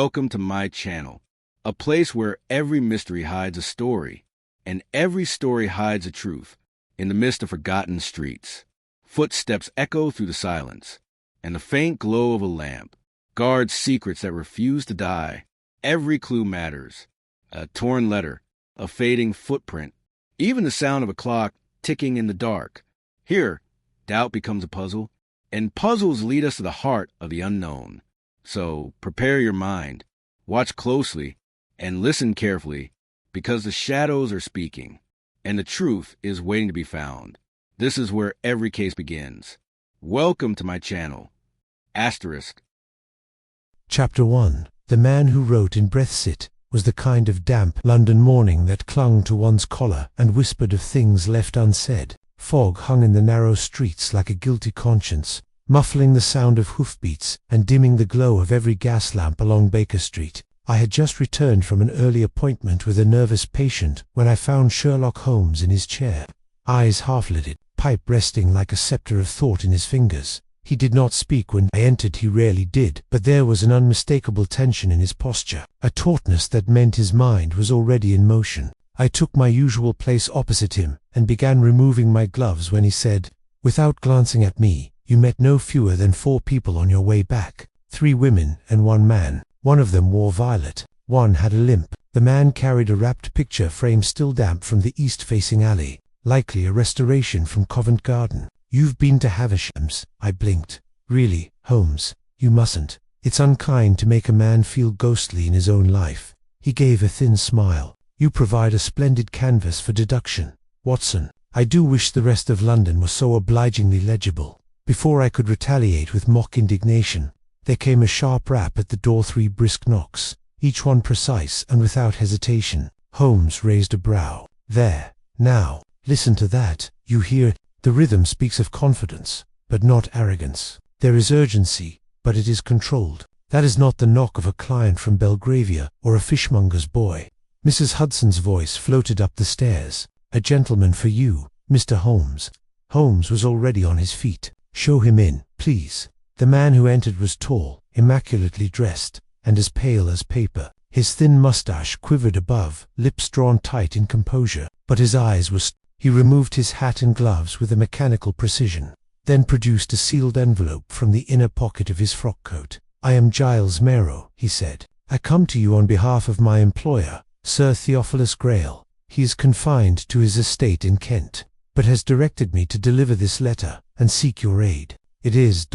Welcome to my channel, a place where every mystery hides a story, and every story hides a truth. In the midst of forgotten streets, footsteps echo through the silence, and the faint glow of a lamp guards secrets that refuse to die. Every clue matters. A torn letter, a fading footprint, even the sound of a clock ticking in the dark. Here, doubt becomes a puzzle, and puzzles lead us to the heart of the unknown. So prepare your mind, watch closely, and listen carefully, because the shadows are speaking, and the truth is waiting to be found. This is where every case begins. Welcome to my channel. Asterisk. Chapter 1. The man who wrote in breath-sit was the kind of damp London morning that clung to one's collar and whispered of things left unsaid. Fog hung in the narrow streets like a guilty conscience, muffling the sound of hoofbeats and dimming the glow of every gas lamp along Baker Street. I had just returned from an early appointment with a nervous patient when I found Sherlock Holmes in his chair, eyes half-lidded, pipe resting like a scepter of thought in his fingers. He did not speak when I entered, he rarely did, but there was an unmistakable tension in his posture, a tautness that meant his mind was already in motion. I took my usual place opposite him and began removing my gloves when he said, without glancing at me, "You met no fewer than 4 people on your way back, 3 women and 1 man. One of them wore violet, one had a limp. The man carried a wrapped picture frame still damp from the east-facing alley, likely a restoration from Covent Garden. You've been to Havisham's." I blinked. "Really, Holmes, you mustn't. It's unkind to make a man feel ghostly in his own life." He gave a thin smile. "You provide a splendid canvas for deduction, Watson. I do wish the rest of London was so obligingly legible." Before I could retaliate with mock indignation, there came a sharp rap at the door, 3 brisk knocks, each one precise and without hesitation. Holmes raised a brow. "There, now, listen to that. You hear? The rhythm speaks of confidence, but not arrogance. There is urgency, but it is controlled. That is not the knock of a client from Belgravia or a fishmonger's boy." Mrs. Hudson's voice floated up the stairs. "A gentleman for you, Mr. Holmes." Holmes was already on his feet. "Show him in, please." The man who entered was tall, immaculately dressed, and as pale as paper. His thin mustache quivered above, lips drawn tight in composure, but his eyes were He removed his hat and gloves with a mechanical precision, then produced a sealed envelope from the inner pocket of his frock coat. "I am Giles Marrow," he said. "I come to you on behalf of my employer, Sir Theophilus Grail. He is confined to his estate in Kent, but has directed me to deliver this letter and seek your aid. It is ...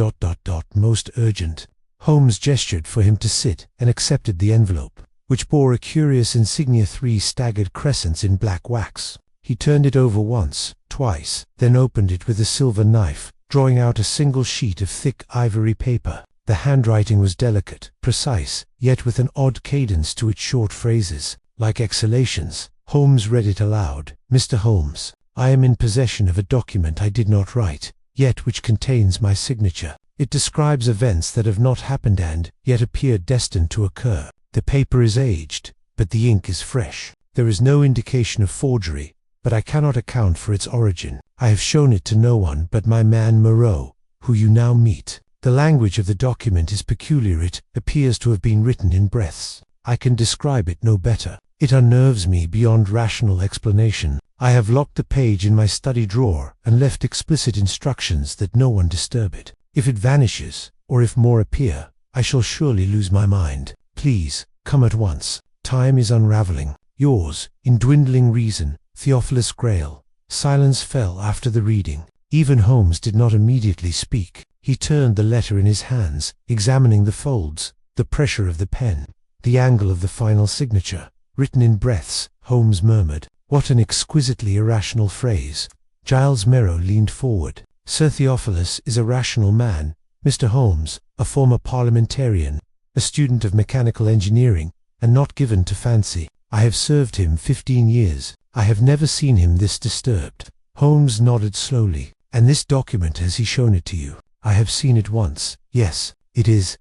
most urgent." Holmes gestured for him to sit and accepted the envelope, which bore a curious insignia, 3 staggered crescents in black wax. He turned it over once, twice, then opened it with a silver knife, drawing out a single sheet of thick ivory paper. The handwriting was delicate, precise, yet with an odd cadence to its short phrases, like exhalations. Holmes read it aloud. "Mr. Holmes, I am in possession of a document I did not write, yet which contains my signature. It describes events that have not happened and yet appear destined to occur. The paper is aged, but the ink is fresh. There is no indication of forgery, but I cannot account for its origin. I have shown it to no one but my man Moreau, who you now meet. The language of the document is peculiar. It appears to have been written in breaths. I can describe it no better. It unnerves me beyond rational explanation. I have locked the page in my study drawer and left explicit instructions that no one disturb it. If it vanishes, or if more appear, I shall surely lose my mind. Please, come at once. Time is unraveling. Yours, in dwindling reason, Theophilus Grail." Silence fell after the reading. Even Holmes did not immediately speak. He turned the letter in his hands, examining the folds, the pressure of the pen, the angle of the final signature. "Written in breaths," Holmes murmured. "What an exquisitely irrational phrase." Giles Marrow leaned forward. "Sir Theophilus is a rational man, Mr. Holmes, a former parliamentarian, a student of mechanical engineering, and not given to fancy. I have served him 15 years. I have never seen him this disturbed." Holmes nodded slowly. "And this document, has he shown it to you?" "I have seen it once, yes. It is ...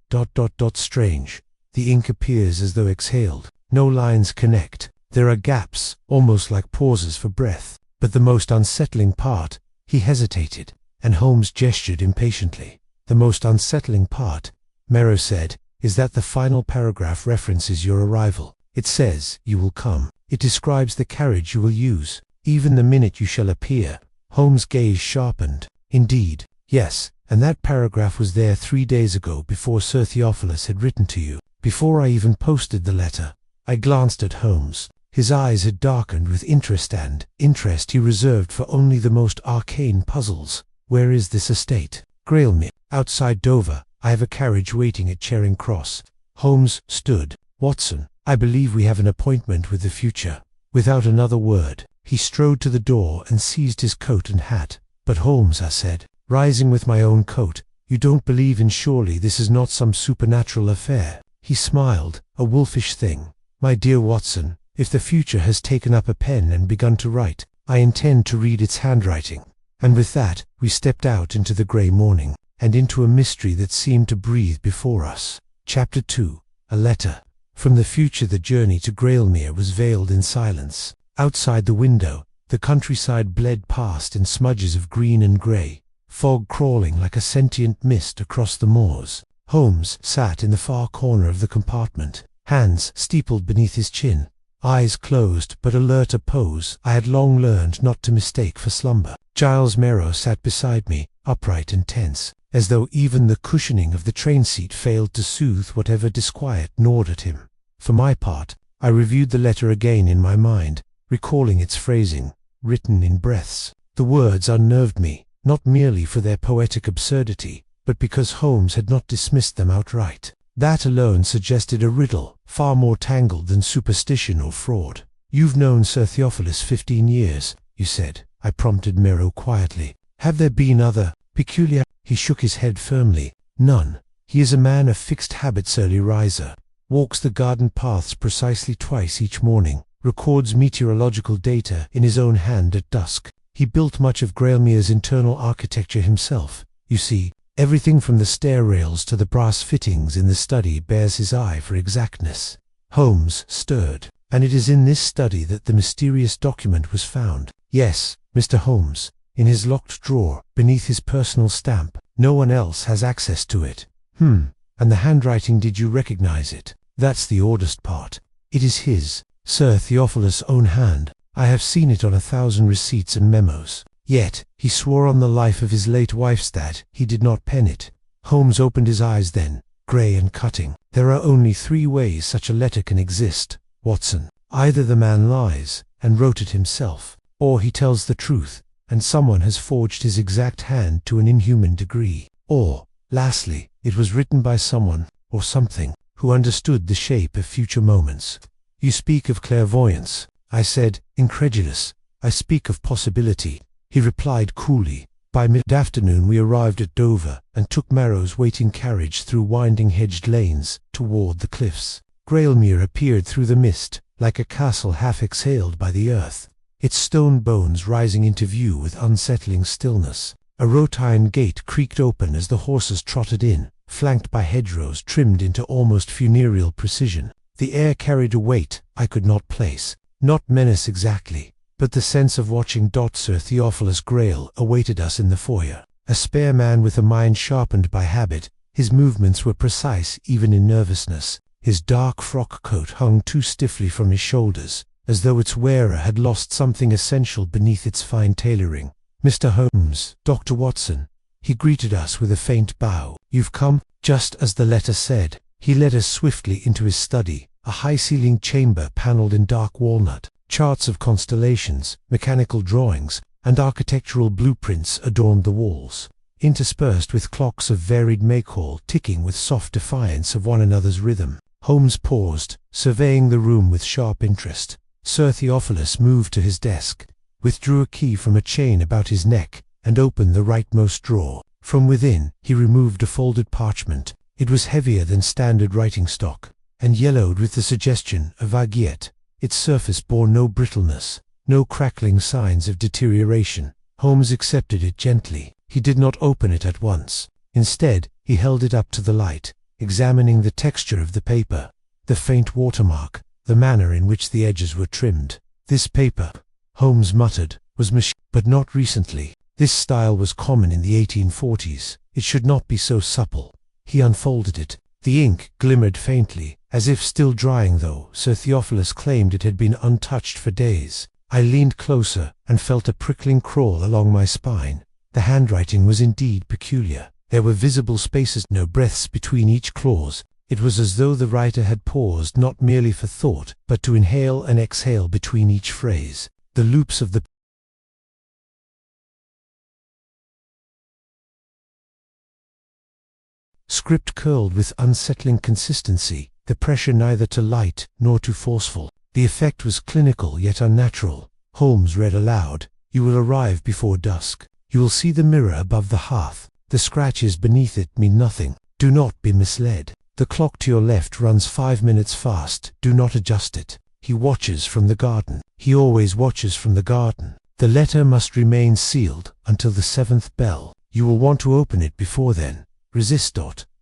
strange. The ink appears as though exhaled. No lines connect. There are gaps, almost like pauses for breath. But the most unsettling part—" He hesitated, and Holmes gestured impatiently. "The most unsettling part," Marrow said, is that the final paragraph references your arrival. It says, "You will come." It describes the carriage you will use, even the minute you shall appear. Holmes' gaze sharpened. Indeed, yes, and that paragraph was there 3 days ago before Sir Theophilus had written to you, before I even posted the letter. I glanced at Holmes. His eyes had darkened with interest, and interest he reserved for only the most arcane puzzles. "Where is this estate?" "Grailmere, outside Dover. I have a carriage waiting at Charing Cross." Holmes stood. "Watson, I believe we have an appointment with the future." Without another word, he strode to the door and seized his coat and hat. "But Holmes," I said, rising with my own coat, "you don't believe in surely this is not some supernatural affair?" He smiled, a wolfish thing. "My dear Watson, if the future has taken up a pen and begun to write, I intend to read its handwriting." And with that, we stepped out into the grey morning, and into a mystery that seemed to breathe before us. Chapter 2. A Letter. From the future the journey to Grailmere was veiled in silence. Outside the window, the countryside bled past in smudges of green and grey, fog crawling like a sentient mist across the moors. Holmes sat in the far corner of the compartment, hands steepled beneath his chin, eyes closed but alert, a pose I had long learned not to mistake for slumber. Giles Merrow sat beside me, upright and tense, as though even the cushioning of the train seat failed to soothe whatever disquiet gnawed at him. For my part, I reviewed the letter again in my mind, recalling its phrasing, written in breaths. The words unnerved me, not merely for their poetic absurdity, but because Holmes had not dismissed them outright. That alone suggested a riddle, far more tangled than superstition or fraud. "You've known Sir Theophilus 15 years, you said," I prompted Merrow quietly. "Have there been other, peculiar—" He shook his head firmly. "None. He is a man of fixed habits, early riser, walks the garden paths precisely twice each morning, records meteorological data in his own hand at dusk. He built much of Grailmere's internal architecture himself. You see, everything from the stair rails to the brass fittings in the study bears his eye for exactness." Holmes stirred. "And it is in this study that the mysterious document was found?" "Yes, Mr. Holmes, in his locked drawer, beneath his personal stamp. No one else has access to it." And the handwriting, did you recognize it?" "That's the oddest part. It is his, Sir Theophilus' own hand. I have seen it on 1,000 receipts and memos. Yet, he swore on the life of his late wife's that he did not pen it." Holmes opened his eyes then, grey and cutting. "There are only 3 ways such a letter can exist, Watson. Either the man lies, and wrote it himself, or he tells the truth, and someone has forged his exact hand to an inhuman degree. Or, lastly, it was written by someone, or something, who understood the shape of future moments." "You speak of clairvoyance," I said, incredulous. "I speak of possibility," he replied coolly. By mid-afternoon we arrived at Dover, and took Merrow's waiting carriage through winding hedged lanes, toward the cliffs. Grailmere appeared through the mist, like a castle half exhaled by the earth, its stone bones rising into view with unsettling stillness. A wrought iron gate creaked open as the horses trotted in, flanked by hedgerows trimmed into almost funereal precision. The air carried a weight I could not place, not menace exactly, but the sense of watching. Sir Theophilus Grail awaited us in the foyer. A spare man with a mind sharpened by habit, his movements were precise even in nervousness. His dark frock coat hung too stiffly from his shoulders, as though its wearer had lost something essential beneath its fine tailoring. "Mr. Holmes, Dr. Watson." He greeted us with a faint bow. "You've come, just as the letter said." He led us swiftly into his study, a high-ceilinged chamber panelled in dark walnut. Charts of constellations, mechanical drawings, and architectural blueprints adorned the walls, interspersed with clocks of varied make-all ticking with soft defiance of one another's rhythm. Holmes paused, surveying the room with sharp interest. Sir Theophilus moved to his desk, withdrew a key from a chain about his neck, and opened the rightmost drawer. From within, he removed a folded parchment. It was heavier than standard writing stock, and yellowed with the suggestion of aiguette. Its surface bore no brittleness, no crackling signs of deterioration. Holmes accepted it gently. He did not open it at once. Instead, he held it up to the light, examining the texture of the paper, the faint watermark, the manner in which the edges were trimmed. "This paper," Holmes muttered, "was machined, but not recently. This style was common in the 1840s. It should not be so supple." He unfolded it, The ink glimmered faintly, as if still drying, though Sir Theophilus claimed it had been untouched for days. I leaned closer and felt a prickling crawl along my spine. The handwriting was indeed peculiar. There were visible spaces, no breaths between each clause. It was as though the writer had paused not merely for thought, but to inhale and exhale between each phrase. The loops of the script curled with unsettling consistency, the pressure neither too light nor too forceful. The effect was clinical yet unnatural. Holmes read aloud, "You will arrive before dusk. You will see the mirror above the hearth. The scratches beneath it mean nothing. Do not be misled. The clock to your left runs 5 minutes fast. Do not adjust it. He watches from the garden. He always watches from the garden. The letter must remain sealed until the 7th bell. You will want to open it before then. Resist.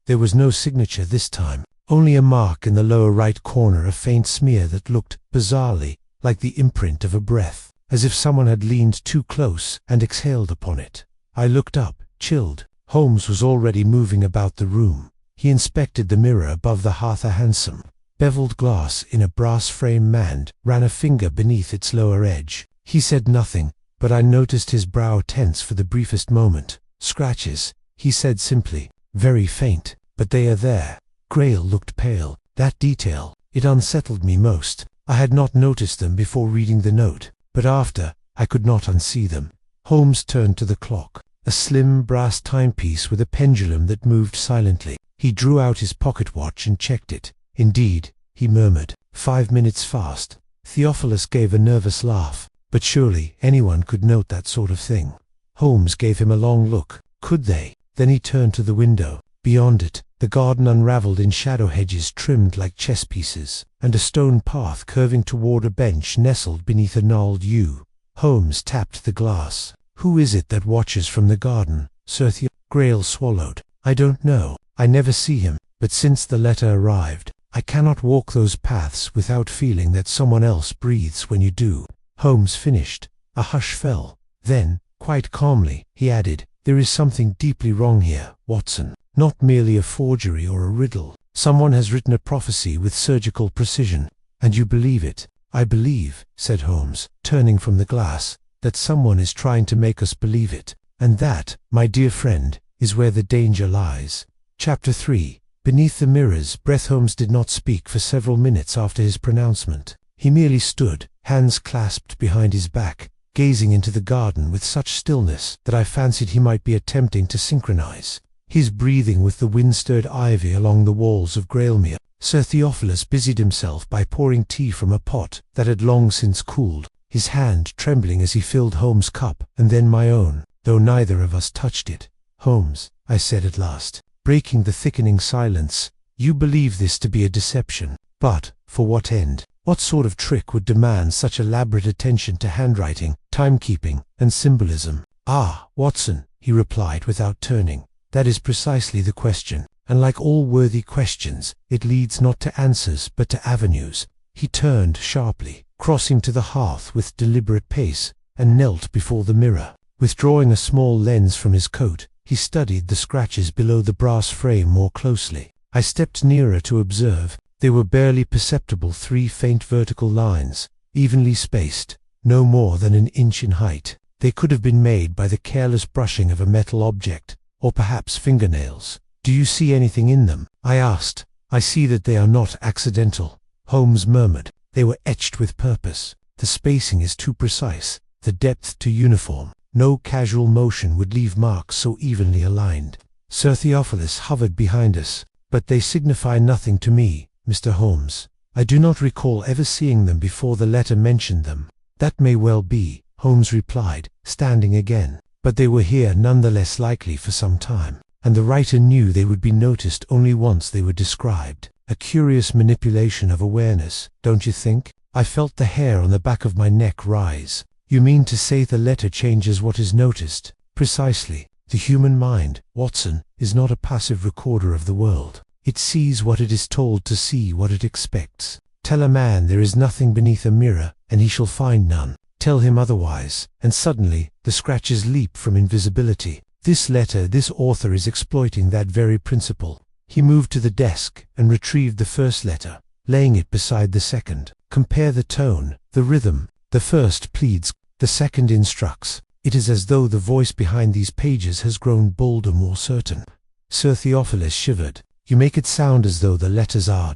There was no signature this time, only a mark in the lower right corner, a faint smear that looked, bizarrely, like the imprint of a breath, as if someone had leaned too close and exhaled upon it. I looked up, chilled. Holmes was already moving about the room. He inspected the mirror above the hearth. A handsome, beveled glass in a brass frame manned, ran a finger beneath its lower edge. He said nothing, but I noticed his brow tense for the briefest moment. "Scratches," he said simply. "Very faint, but they are there." Grail looked pale. That detail, it unsettled me most. I had not noticed them before reading the note, but after, I could not unsee them. Holmes turned to the clock, a slim brass timepiece with a pendulum that moved silently. He drew out his pocket watch and checked it. "Indeed," he murmured, 5 minutes fast." Theophilus gave a nervous laugh. "But surely anyone could note that sort of thing." Holmes gave him a long look. "Could they?" Then he turned to the window. Beyond it, the garden unravelled in shadow hedges trimmed like chess pieces, and a stone path curving toward a bench nestled beneath a gnarled yew. Holmes tapped the glass. "Who is it that watches from the garden, Sir Theophilus?" Grail swallowed. "I don't know. I never see him, but since the letter arrived, I cannot walk those paths without feeling that someone else breathes when you do." Holmes finished. A hush fell. Then, quite calmly, he added, "There is something deeply wrong here, Watson. Not merely a forgery or a riddle. Someone has written a prophecy with surgical precision. And you believe it?" "I believe," said Holmes, turning from the glass, "that someone is trying to make us believe it. And that, my dear friend, is where the danger lies." Chapter 3. Beneath the mirrors. Holmes did not speak for several minutes after his pronouncement. He merely stood, hands clasped behind his back, gazing into the garden with such stillness that I fancied he might be attempting to synchronize his breathing with the wind-stirred ivy along the walls of Grailmere. Sir Theophilus busied himself by pouring tea from a pot that had long since cooled, his hand trembling as he filled Holmes' cup and then my own, though neither of us touched it. "Holmes," I said at last, breaking the thickening silence, "you believe this to be a deception. But, for what end? What sort of trick would demand such elaborate attention to handwriting, timekeeping, and symbolism?" "Ah, Watson," he replied without turning, "that is precisely the question, and like all worthy questions, it leads not to answers but to avenues." He turned sharply, crossing to the hearth with deliberate pace, and knelt before the mirror. Withdrawing a small lens from his coat, he studied the scratches below the brass frame more closely. I stepped nearer to observe. They were barely perceptible, 3 faint vertical lines, evenly spaced, no more than an inch in height. They could have been made by the careless brushing of a metal object, or perhaps fingernails. "Do you see anything in them?" I asked. "I see that they are not accidental," Holmes murmured. "They were etched with purpose. The spacing is too precise, the depth too uniform. No casual motion would leave marks so evenly aligned." Sir Theophilus hovered behind us. "But they signify nothing to me, Mr. Holmes. I do not recall ever seeing them before the letter mentioned them." "That may well be," Holmes replied, standing again. "But they were here none the less likely for some time, and the writer knew they would be noticed only once they were described. A curious manipulation of awareness, don't you think?" I felt the hair on the back of my neck rise. "You mean to say the letter changes what is noticed?" "Precisely. The human mind, Watson, is not a passive recorder of the world. It sees what it is told to see, what it expects. Tell a man there is nothing beneath a mirror, and he shall find none. Tell him otherwise, and suddenly the scratches leap from invisibility. This letter, this author is exploiting that very principle. He moved to the desk and retrieved the first letter, laying it beside the second. Compare the tone, the rhythm. The first pleads, the second instructs. It is as though the voice behind these pages has grown bolder, more certain. Sir Theophilus shivered. You make it sound as though the letters are ...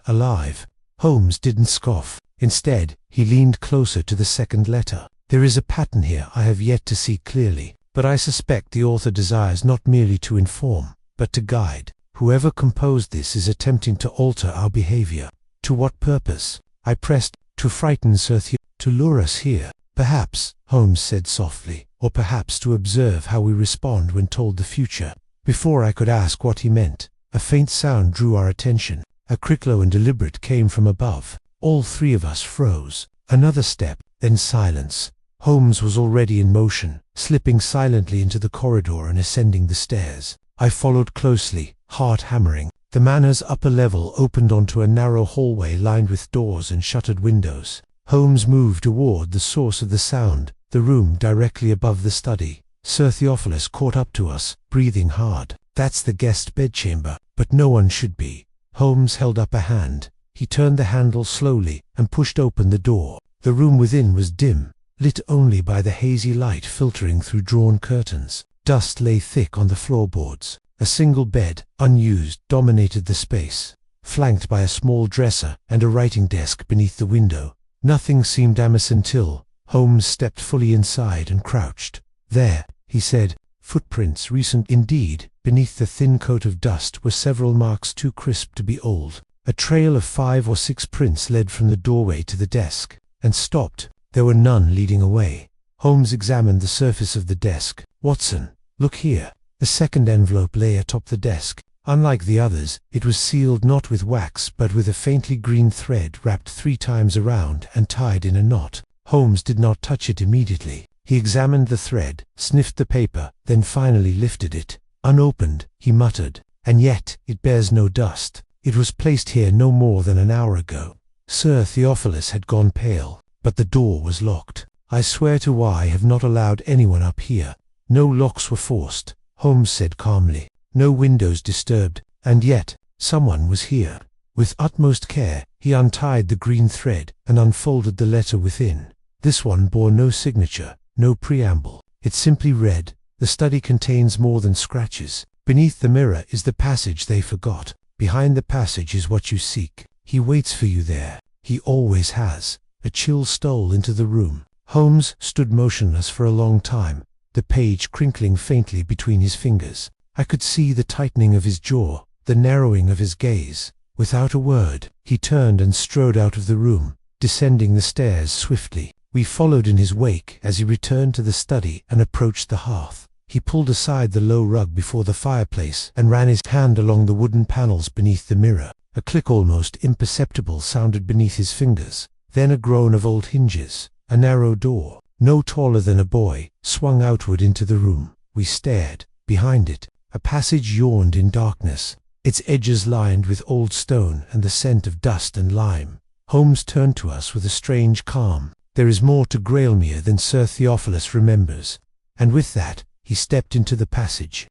alive. Holmes didn't scoff. Instead, he leaned closer to the second letter. There is a pattern here I have yet to see clearly, but I suspect the author desires not merely to inform, but to guide. Whoever composed this is attempting to alter our behavior. To what purpose? I pressed. To frighten Sir Theophilus, to lure us here. Perhaps, Holmes said softly, or perhaps to observe how we respond when told the future. Before I could ask what he meant, a faint sound drew our attention. A crick low and deliberate came from above. All three of us froze. Another step, then silence. Holmes was already in motion, slipping silently into the corridor and ascending the stairs. I followed closely, heart hammering. The manor's upper level opened onto a narrow hallway lined with doors and shuttered windows. Holmes moved toward the source of the sound, the room directly above the study. Sir Theophilus caught up to us, breathing hard. That's the guest bedchamber, but no one should be. Holmes held up a hand. He turned the handle slowly and pushed open the door. The room within was dim, lit only by the hazy light filtering through drawn curtains. Dust lay thick on the floorboards. A single bed, unused, dominated the space, flanked by a small dresser and a writing desk beneath the window. Nothing seemed amiss until Holmes stepped fully inside and crouched. There, he said, footprints recent indeed. Beneath the thin coat of dust were several marks too crisp to be old. A trail of 5 or 6 prints led from the doorway to the desk, and stopped. There were none leading away. Holmes examined the surface of the desk. Watson, look here. The second envelope lay atop the desk. Unlike the others, it was sealed not with wax but with a faintly green thread wrapped 3 times around and tied in a knot. Holmes did not touch it immediately. He examined the thread, sniffed the paper, then finally lifted it. Unopened, he muttered. And yet, it bears no dust. It was placed here no more than an hour ago. Sir Theophilus had gone pale, but the door was locked. I swear to I have not allowed anyone up here. No locks were forced, Holmes said calmly. No windows disturbed, and yet, someone was here. With utmost care, he untied the green thread and unfolded the letter within. This one bore no signature, no preamble. It simply read, "The study contains more than scratches. Beneath the mirror is the passage they forgot. Behind the passage is what you seek. He waits for you there. He always has." A chill stole into the room. Holmes stood motionless for a long time, the page crinkling faintly between his fingers. I could see the tightening of his jaw, the narrowing of his gaze. Without a word, he turned and strode out of the room, descending the stairs swiftly. We followed in his wake as he returned to the study and approached the hearth. He pulled aside the low rug before the fireplace and ran his hand along the wooden panels beneath the mirror. A click almost imperceptible sounded beneath his fingers. Then a groan of old hinges. A narrow door, no taller than a boy, swung outward into the room. We stared. Behind it, a passage yawned in darkness, its edges lined with old stone and the scent of dust and lime. Holmes turned to us with a strange calm. There is more to Grailmere than Sir Theophilus remembers. And with that, he stepped into the passage.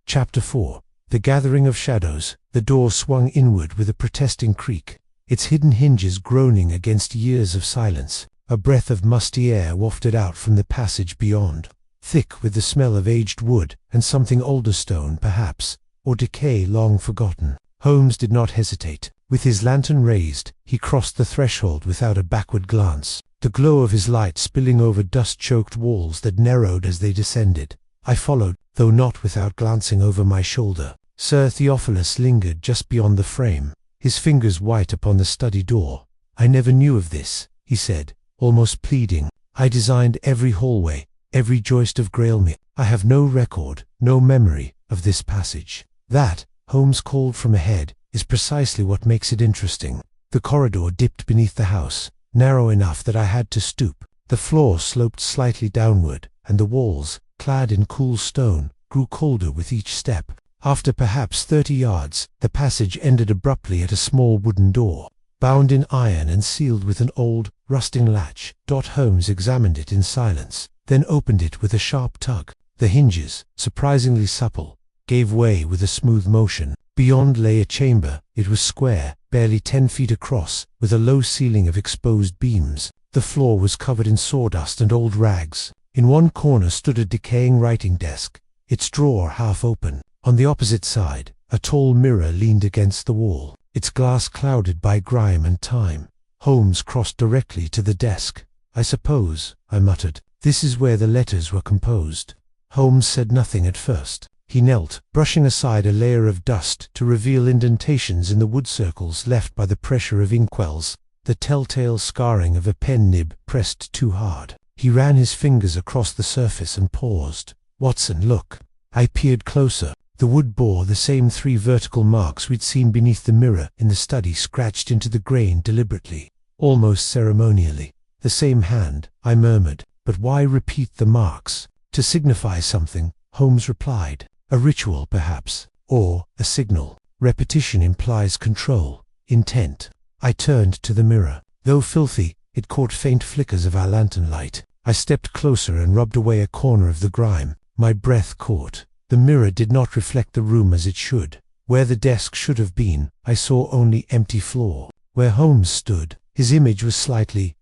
Chapter 4. The Gathering of Shadows. The door swung inward with a protesting creak, its hidden hinges groaning against years of silence. A breath of musty air wafted out from the passage beyond, thick with the smell of aged wood and something older stone perhaps, or decay long forgotten. Holmes did not hesitate. With his lantern raised, he crossed the threshold without a backward glance, the glow of his light spilling over dust-choked walls that narrowed as they descended. I followed, though not without glancing over my shoulder. Sir Theophilus lingered just beyond the frame, his fingers white upon the study door. "I never knew of this," he said, almost pleading. "I designed every hallway, every joist of Grailmere. I have no record, no memory of this passage." "That," Holmes called from ahead, "is precisely what makes it interesting." The corridor dipped beneath the house, narrow enough that I had to stoop. The floor sloped slightly downward, and the walls, clad in cool stone, grew colder with each step. After perhaps 30 yards, the passage ended abruptly at a small wooden door, bound in iron and sealed with an old, rusting latch. Holmes examined it in silence, then opened it with a sharp tug. The hinges, surprisingly supple, gave way with a smooth motion. Beyond lay a chamber. It was square, barely 10 feet across, with a low ceiling of exposed beams. The floor was covered in sawdust and old rags. In one corner stood a decaying writing desk, its drawer half open. On the opposite side, a tall mirror leaned against the wall, its glass clouded by grime and time. Holmes crossed directly to the desk. "I suppose," I muttered, "this is where the letters were composed." Holmes said nothing at first. He knelt, brushing aside a layer of dust to reveal indentations in the wood circles left by the pressure of inkwells, the telltale scarring of a pen nib pressed too hard. He ran his fingers across the surface and paused. "Watson, look." I peered closer. The wood bore the same 3 vertical marks we'd seen beneath the mirror in the study, scratched into the grain deliberately, almost ceremonially. "The same hand," I murmured. "But why repeat the marks?" "To signify something," Holmes replied. "A ritual, perhaps, or a signal. Repetition implies control, intent." I turned to the mirror. Though filthy, it caught faint flickers of our lantern light. I stepped closer and rubbed away a corner of the grime. My breath caught. The mirror did not reflect the room as it should. Where the desk should have been, I saw only empty floor. Where Holmes stood, his image was slightly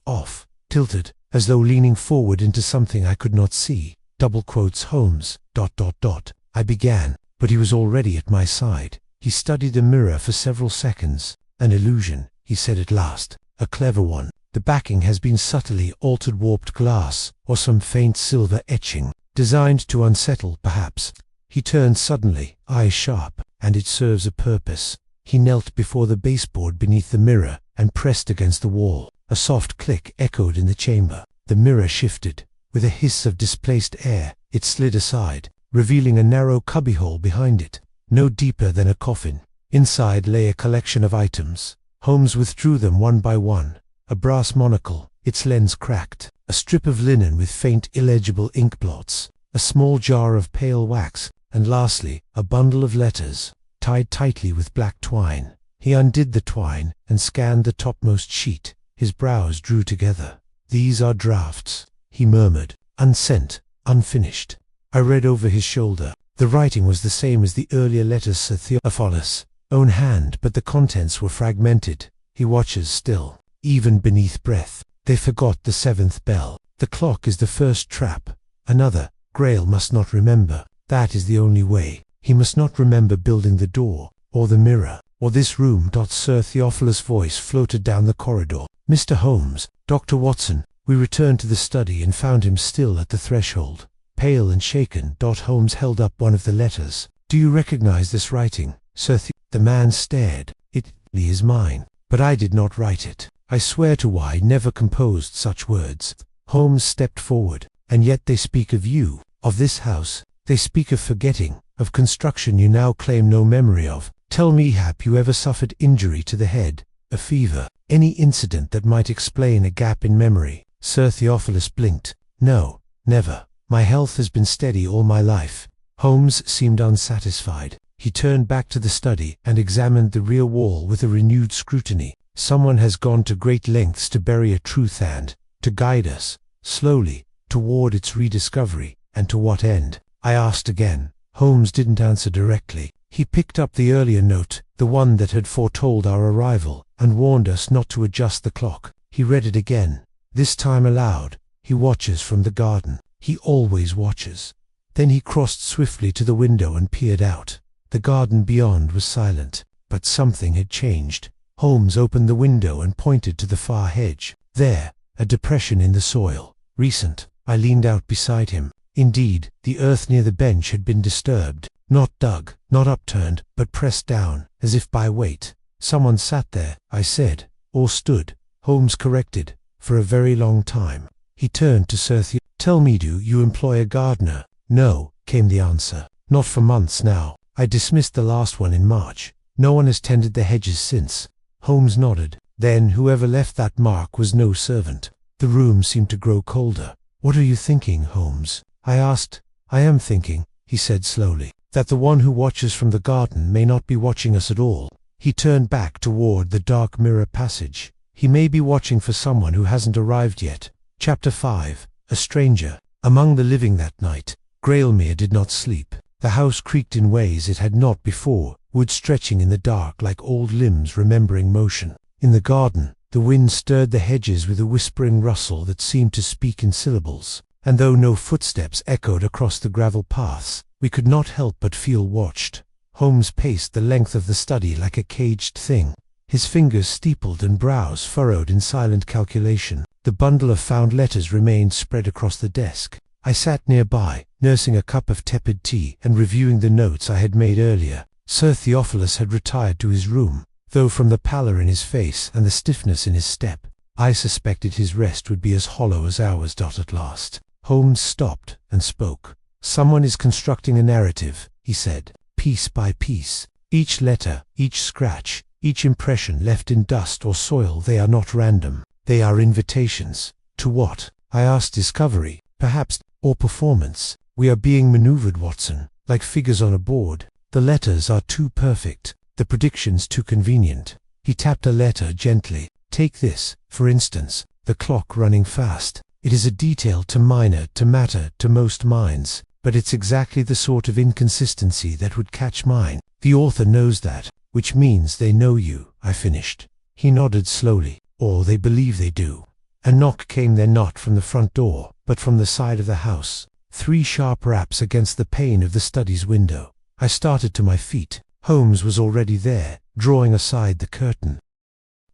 off, tilted, as though leaning forward into something I could not see. "Holmes, I began, but he was already at my side. He studied the mirror for several seconds. "An illusion," he said at last. "A clever one. The backing has been subtly altered, warped glass, or some faint silver etching, designed to unsettle, perhaps." He turned suddenly, eyes sharp. "And it serves a purpose." He knelt before the baseboard beneath the mirror and pressed against the wall. A soft click echoed in the chamber. The mirror shifted. With a hiss of displaced air, it slid aside, revealing a narrow cubbyhole behind it, no deeper than a coffin. Inside lay a collection of items. Holmes withdrew them one by one. A brass monocle, its lens cracked, a strip of linen with faint illegible ink blots, a small jar of pale wax, and lastly, a bundle of letters, tied tightly with black twine. He undid the twine and scanned the topmost sheet. His brows drew together. "These are drafts," he murmured, "unsent, unfinished." I read over his shoulder. The writing was the same as the earlier letters, Sir Theophilus' own hand, but the contents were fragmented. "He watches still, even beneath breath. They forgot the 7th bell. The clock is the first trap. Another, Grail must not remember. That is the only way. He must not remember building the door, or the mirror, or this room." Sir Theophilus' voice floated down the corridor. "Mr. Holmes, Dr. Watson." We returned to the study and found him still at the threshold, pale and shaken. Holmes held up one of the letters. "Do you recognize this writing, Sir The man stared. "It is mine, but I did not write it. I swear to I never composed such words." Holmes stepped forward. "And yet they speak of you, of this house. They speak of forgetting, of construction you now claim no memory of. Tell me, have you ever suffered injury to the head, a fever, any incident that might explain a gap in memory?" Sir Theophilus blinked. "No, never. My health has been steady all my life." Holmes seemed unsatisfied. He turned back to the study and examined the rear wall with a renewed scrutiny. "Someone has gone to great lengths to bury a truth and to guide us, slowly, toward its rediscovery. And to what end?" I asked again. Holmes didn't answer directly. He picked up the earlier note, the one that had foretold our arrival, and warned us not to adjust the clock. He read it again, this time aloud. "He watches from the garden. He always watches." Then he crossed swiftly to the window and peered out. The garden beyond was silent, but something had changed. Holmes opened the window and pointed to the far hedge. There, a depression in the soil. Recent. I leaned out beside him. Indeed, the earth near the bench had been disturbed. Not dug, not upturned, but pressed down, as if by weight. "Someone sat there," I said. "Or stood," Holmes corrected, "for a very long time." He turned to Sir Theophilus. "Tell me, do you employ a gardener?" "No," came the answer. "Not for months now. I dismissed the last one in March. No one has tended the hedges since." Holmes nodded. "Then whoever left that mark was no servant." The room seemed to grow colder. "What are you thinking, Holmes?" I asked. "I am thinking," he said slowly, "that the one who watches from the garden may not be watching us at all." He turned back toward the dark mirror passage. "He may be watching for someone who hasn't arrived yet." Chapter 5. A stranger. Among the living that night, Grailmere did not sleep. The house creaked in ways it had not before, wood stretching in the dark like old limbs remembering motion. In the garden, the wind stirred the hedges with a whispering rustle that seemed to speak in syllables, and though no footsteps echoed across the gravel paths, we could not help but feel watched. Holmes paced the length of the study like a caged thing, his fingers steepled and brows furrowed in silent calculation. The bundle of found letters remained spread across the desk. I sat nearby, nursing a cup of tepid tea and reviewing the notes I had made earlier. Sir Theophilus had retired to his room, though from the pallor in his face and the stiffness in his step, I suspected his rest would be as hollow as ours. At last, Holmes stopped and spoke. "Someone is constructing a narrative," he said, "piece by piece. Each letter, each scratch, each impression left in dust or soil, they are not random. They are invitations. To what? I asked. Discovery, perhaps, or performance. We are being maneuvered, Watson, like figures on a board. The letters are too perfect, the predictions too convenient." He tapped a letter gently. "Take this, for instance, the clock running fast. It is a detail too minor to matter to most minds, but it's exactly the sort of inconsistency that would catch mine. The author knows that, which means they know you," I finished. He nodded slowly. "Or they believe they do." A knock came then, not from the front door, but from the side of the house. 3 sharp raps against the pane of the study's window. I started to my feet. Holmes was already there, drawing aside the curtain.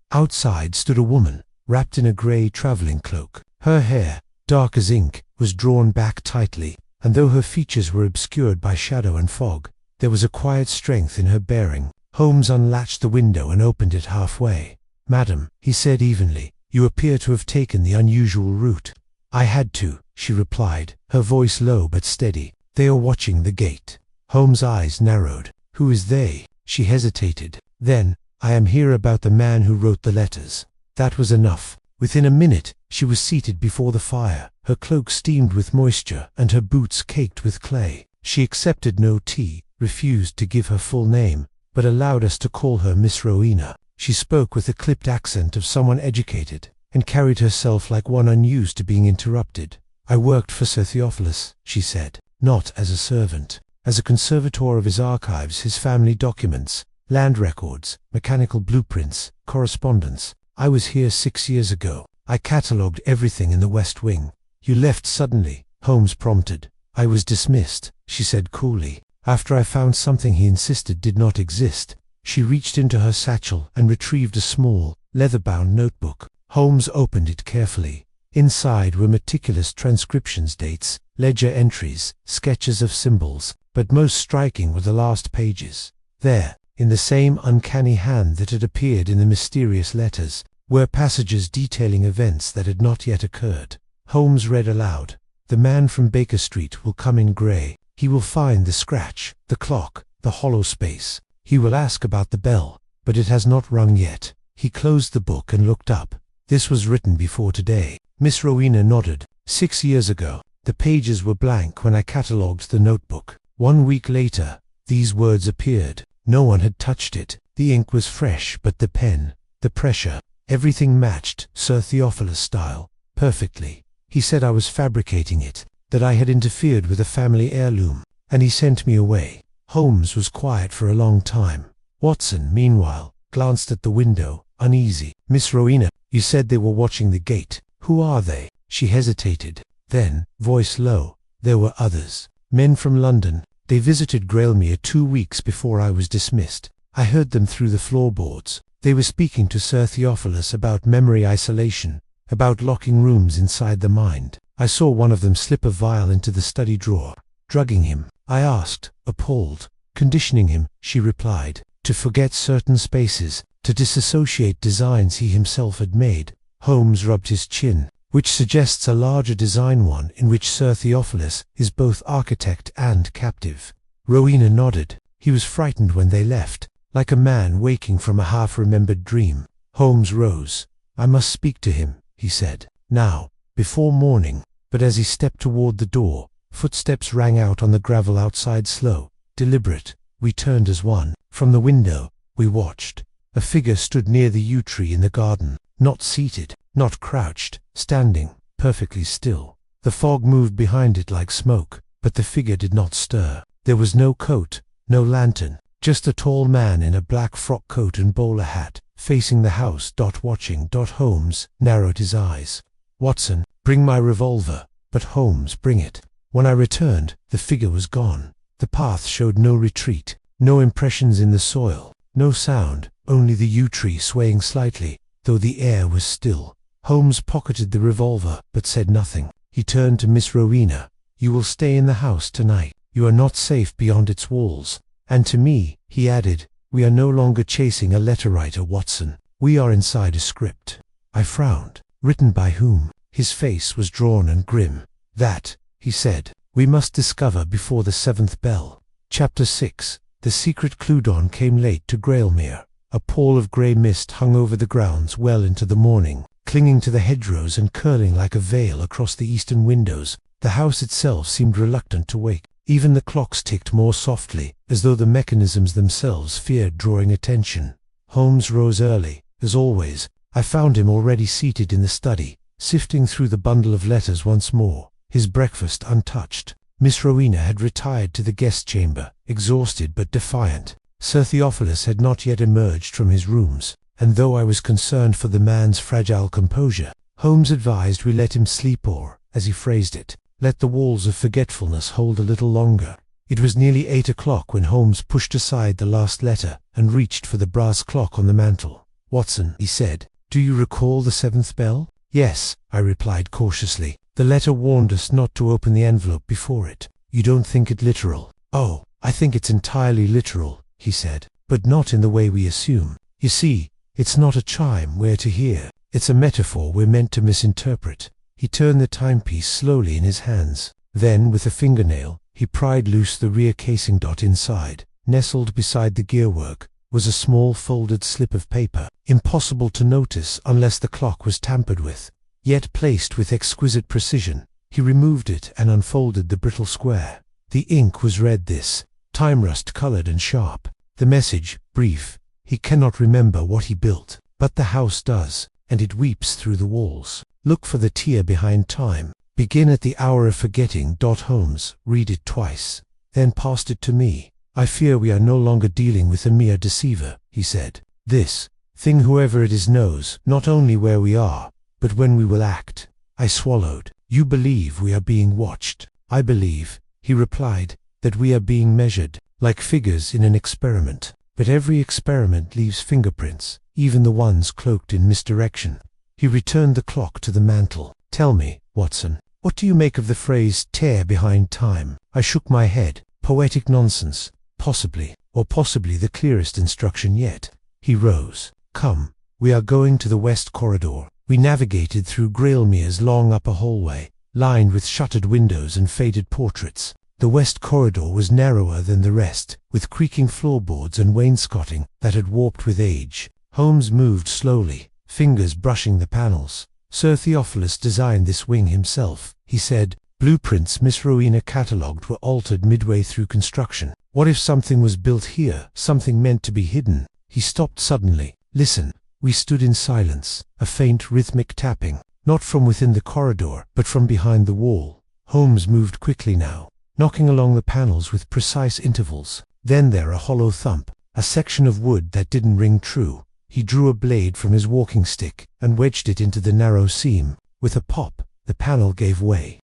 Outside stood a woman, wrapped in a grey travelling cloak. Her hair, dark as ink, was drawn back tightly, and though her features were obscured by shadow and fog, there was a quiet strength in her bearing. Holmes unlatched the window and opened it halfway. "Madam," he said evenly, "you appear to have taken the unusual route." "I had to," she replied, her voice low but steady. "They are watching the gate." Holmes' eyes narrowed. "Who is they?" She hesitated. Then, "I am here about the man who wrote the letters." That was enough. Within a minute, she was seated before the fire, her cloak steamed with moisture and her boots caked with clay. She accepted no tea, refused to give her full name, but allowed us to call her Miss Rowena. She spoke with the clipped accent of someone educated, and carried herself like one unused to being interrupted. "I worked for Sir Theophilus," she said, "not as a servant. As a conservator of his archives, his family documents, land records, mechanical blueprints, correspondence. I was here 6 years ago. I catalogued everything in the West Wing." "You left suddenly," Holmes prompted. "I was dismissed," she said coolly, "after I found something he insisted did not exist." She reached into her satchel and retrieved a small, leather-bound notebook. Holmes opened it carefully. Inside were meticulous transcriptions, dates, ledger entries, sketches of symbols, but most striking were the last pages. There, in the same uncanny hand that had appeared in the mysterious letters, were passages detailing events that had not yet occurred. Holmes read aloud. "The man from Baker Street will come in grey. He will find the scratch, the clock, the hollow space. He will ask about the bell, but it has not rung yet." He closed the book and looked up. "This was written before today." Miss Rowena nodded. 6 years ago. The pages were blank when I catalogued the notebook. 1 week later, these words appeared. No one had touched it. The ink was fresh, but the pen, the pressure, everything matched Sir Theophilus' style perfectly. He said I was fabricating it, that I had interfered with a family heirloom, and he sent me away. Holmes was quiet for a long time. Watson, meanwhile, glanced at the window, uneasy. "Miss Rowena, you said they were watching the gate. Who are they?" She hesitated. Then, voice low, "There were others. Men from London. They visited Grailmere 2 weeks before I was dismissed. I heard them through the floorboards. They were speaking to Sir Theophilus about memory isolation, about locking rooms inside the mind. I saw one of them slip a vial into the study drawer. Drugging him, I asked, appalled. Conditioning him, she replied, to forget certain spaces, to disassociate designs he himself had made. Holmes rubbed his chin, which suggests a larger design, one in which Sir Theophilus is both architect and captive. Rowena nodded. He was frightened when they left, like a man waking from a half-remembered dream. Holmes rose. "I must speak to him," he said, "now, before morning." But as he stepped toward the door, footsteps rang out on the gravel outside, slow, deliberate. We turned as one. From the window, we watched. A figure stood near the yew tree in the garden, not seated, not crouched, standing, perfectly still. The fog moved behind it like smoke, but the figure did not stir. There was no coat, no lantern, just a tall man in a black frock coat and bowler hat, facing the house. Watching. Holmes narrowed his eyes. "Watson, bring my revolver." "But Holmes, bring it." When I returned, the figure was gone. The path showed no retreat, no impressions in the soil, no sound, only the yew tree swaying slightly, though the air was still. Holmes pocketed the revolver, but said nothing. He turned to Miss Rowena. "You will stay in the house tonight. You are not safe beyond its walls. And to me," he added, "we are no longer chasing a letter writer, Watson. We are inside a script." I frowned. "Written by whom?" His face was drawn and grim. "That," he said, "we must discover before the 7th bell." Chapter 6. The secret clue. Dawn came late to Grailmere. A pall of grey mist hung over the grounds well into the morning, clinging to the hedgerows and curling like a veil across the eastern windows. The house itself seemed reluctant to wake. Even the clocks ticked more softly, as though the mechanisms themselves feared drawing attention. Holmes rose early, as always. I found him already seated in the study, sifting through the bundle of letters once more, his breakfast untouched. Miss Rowena had retired to the guest chamber, exhausted but defiant. Sir Theophilus had not yet emerged from his rooms, and though I was concerned for the man's fragile composure, Holmes advised we let him sleep or, as he phrased it, let the walls of forgetfulness hold a little longer. It was nearly 8 o'clock when Holmes pushed aside the last letter and reached for the brass clock on the mantel. "Watson," he said, "do you recall the 7th bell?" "Yes," I replied cautiously. "The letter warned us not to open the envelope before it." "You don't think it literal?" "Oh, I think it's entirely literal," he said, "but not in the way we assume. You see, it's not a chime we're to hear. It's a metaphor we're meant to misinterpret." He turned the timepiece slowly in his hands. Then, with a fingernail, he pried loose the rear casing. Inside, nestled beside the gearwork, was a small folded slip of paper, impossible to notice unless the clock was tampered with, yet placed with exquisite precision. He removed it and unfolded the brittle square. The ink was red, this, time-rust colored and sharp. The message, brief. He cannot remember what he built, but the house does, and it weeps through the walls. Look for the tear behind time. Begin at the hour of forgetting. Holmes read it twice, then passed it to me. "I fear we are no longer dealing with a mere deceiver," he said. "This thing, whoever it is, knows not only where we are, but when we will act." I swallowed. "You believe we are being watched?" "I believe," he replied, "that we are being measured, like figures in an experiment. But every experiment leaves fingerprints, even the ones cloaked in misdirection." He returned the clock to the mantel. "Tell me, Watson, what do you make of the phrase 'tear behind time'?" I shook my head. "Poetic nonsense. Possibly, or possibly the clearest instruction yet." He rose. "Come, we are going to the west corridor." We navigated through Grailmere's long upper hallway, lined with shuttered windows and faded portraits. The west corridor was narrower than the rest, with creaking floorboards and wainscoting that had warped with age. Holmes moved slowly, fingers brushing the panels. "Sir Theophilus designed this wing himself," he said. "Blueprints Miss Rowena catalogued were altered midway through construction. What if something was built here, something meant to be hidden?" He stopped suddenly. "Listen." We stood in silence, a faint rhythmic tapping, not from within the corridor, but from behind the wall. Holmes moved quickly now, knocking along the panels with precise intervals. Then there a hollow thump, a section of wood that didn't ring true. He drew a blade from his walking stick and wedged it into the narrow seam. With a pop, the panel gave way.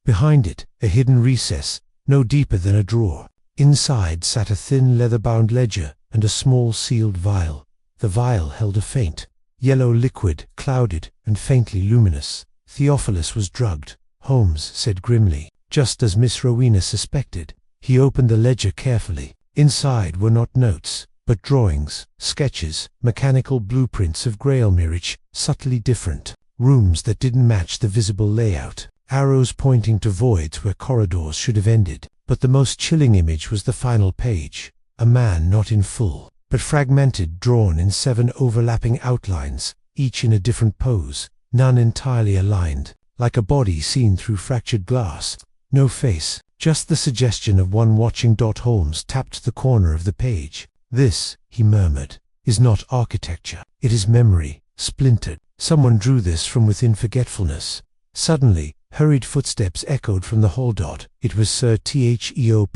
Behind it, a hidden recess, no deeper than a drawer. Inside sat a thin leather-bound ledger and a small sealed vial. The vial held a faint, yellow liquid, clouded and faintly luminous. "Theophilus was drugged," Holmes said grimly, just as Miss Rowena suspected. He opened the ledger carefully. Inside were not notes, but drawings, sketches, mechanical blueprints of Grailmere, subtly different. Rooms that didn't match the visible layout. Arrows pointing to voids where corridors should have ended. But the most chilling image was the final page. A man not in full, but fragmented, drawn in 7 overlapping outlines, each in a different pose, none entirely aligned, like a body seen through fractured glass. No face, just the suggestion of one watching. Holmes tapped the corner of the page. "This," he murmured, "is not architecture. It is memory, splintered. Someone drew this from within forgetfulness." Suddenly, hurried footsteps echoed from the hall. It was Sir Theophilus.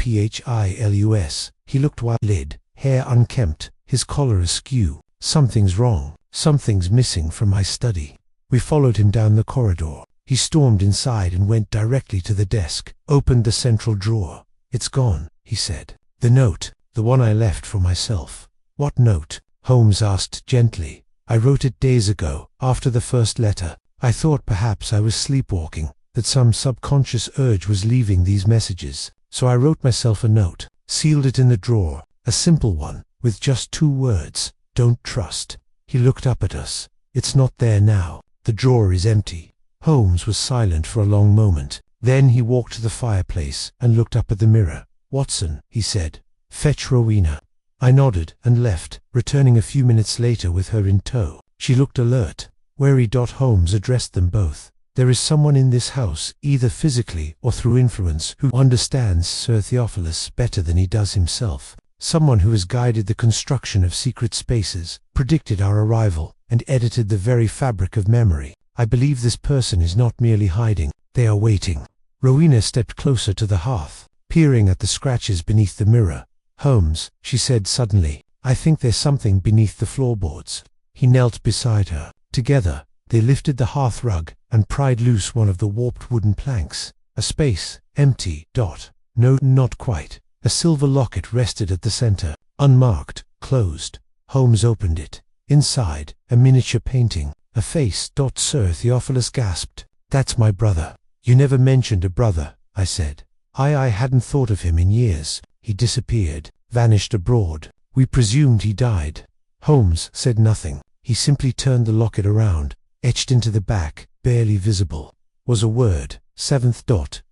He looked wild-eyed, hair unkempt, his collar askew. Something's wrong. Something's missing from my study. We followed him down the corridor. He stormed inside and went directly to the desk, opened the central drawer. "It's gone," he said. "The note, the one I left for myself." "What note?" Holmes asked gently. "I wrote it days ago, after the first letter. I thought perhaps I was sleepwalking, that some subconscious urge was leaving these messages. So I wrote myself a note, sealed it in the drawer, a simple one, with just 2 words, 'Don't trust.'" He looked up at us. "It's not there now. The drawer is empty." Holmes was silent for a long moment. Then he walked to the fireplace and looked up at the mirror. "Watson," he said, "fetch Rowena." I nodded and left, returning a few minutes later with her in tow. She looked alert. Wary. Holmes addressed them both. "There is someone in this house, either physically or through influence, who understands Sir Theophilus better than he does himself. Someone who has guided the construction of secret spaces, predicted our arrival, and edited the very fabric of memory. I believe this person is not merely hiding. They are waiting." Rowena stepped closer to the hearth, peering at the scratches beneath the mirror. "Holmes," she said suddenly, "I think there's something beneath the floorboards." He knelt beside her. Together, they lifted the hearth rug and pried loose one of the warped wooden planks. A space, empty. No, not quite. A silver locket rested at the center, unmarked, closed. Holmes opened it. Inside, a miniature painting, a face. Sir Theophilus gasped. "That's my brother." "You never mentioned a brother," I said. I hadn't thought of him in years. He disappeared, vanished abroad. We presumed he died." Holmes said nothing. He simply turned the locket around. Etched into the back, barely visible, was a word, 7th.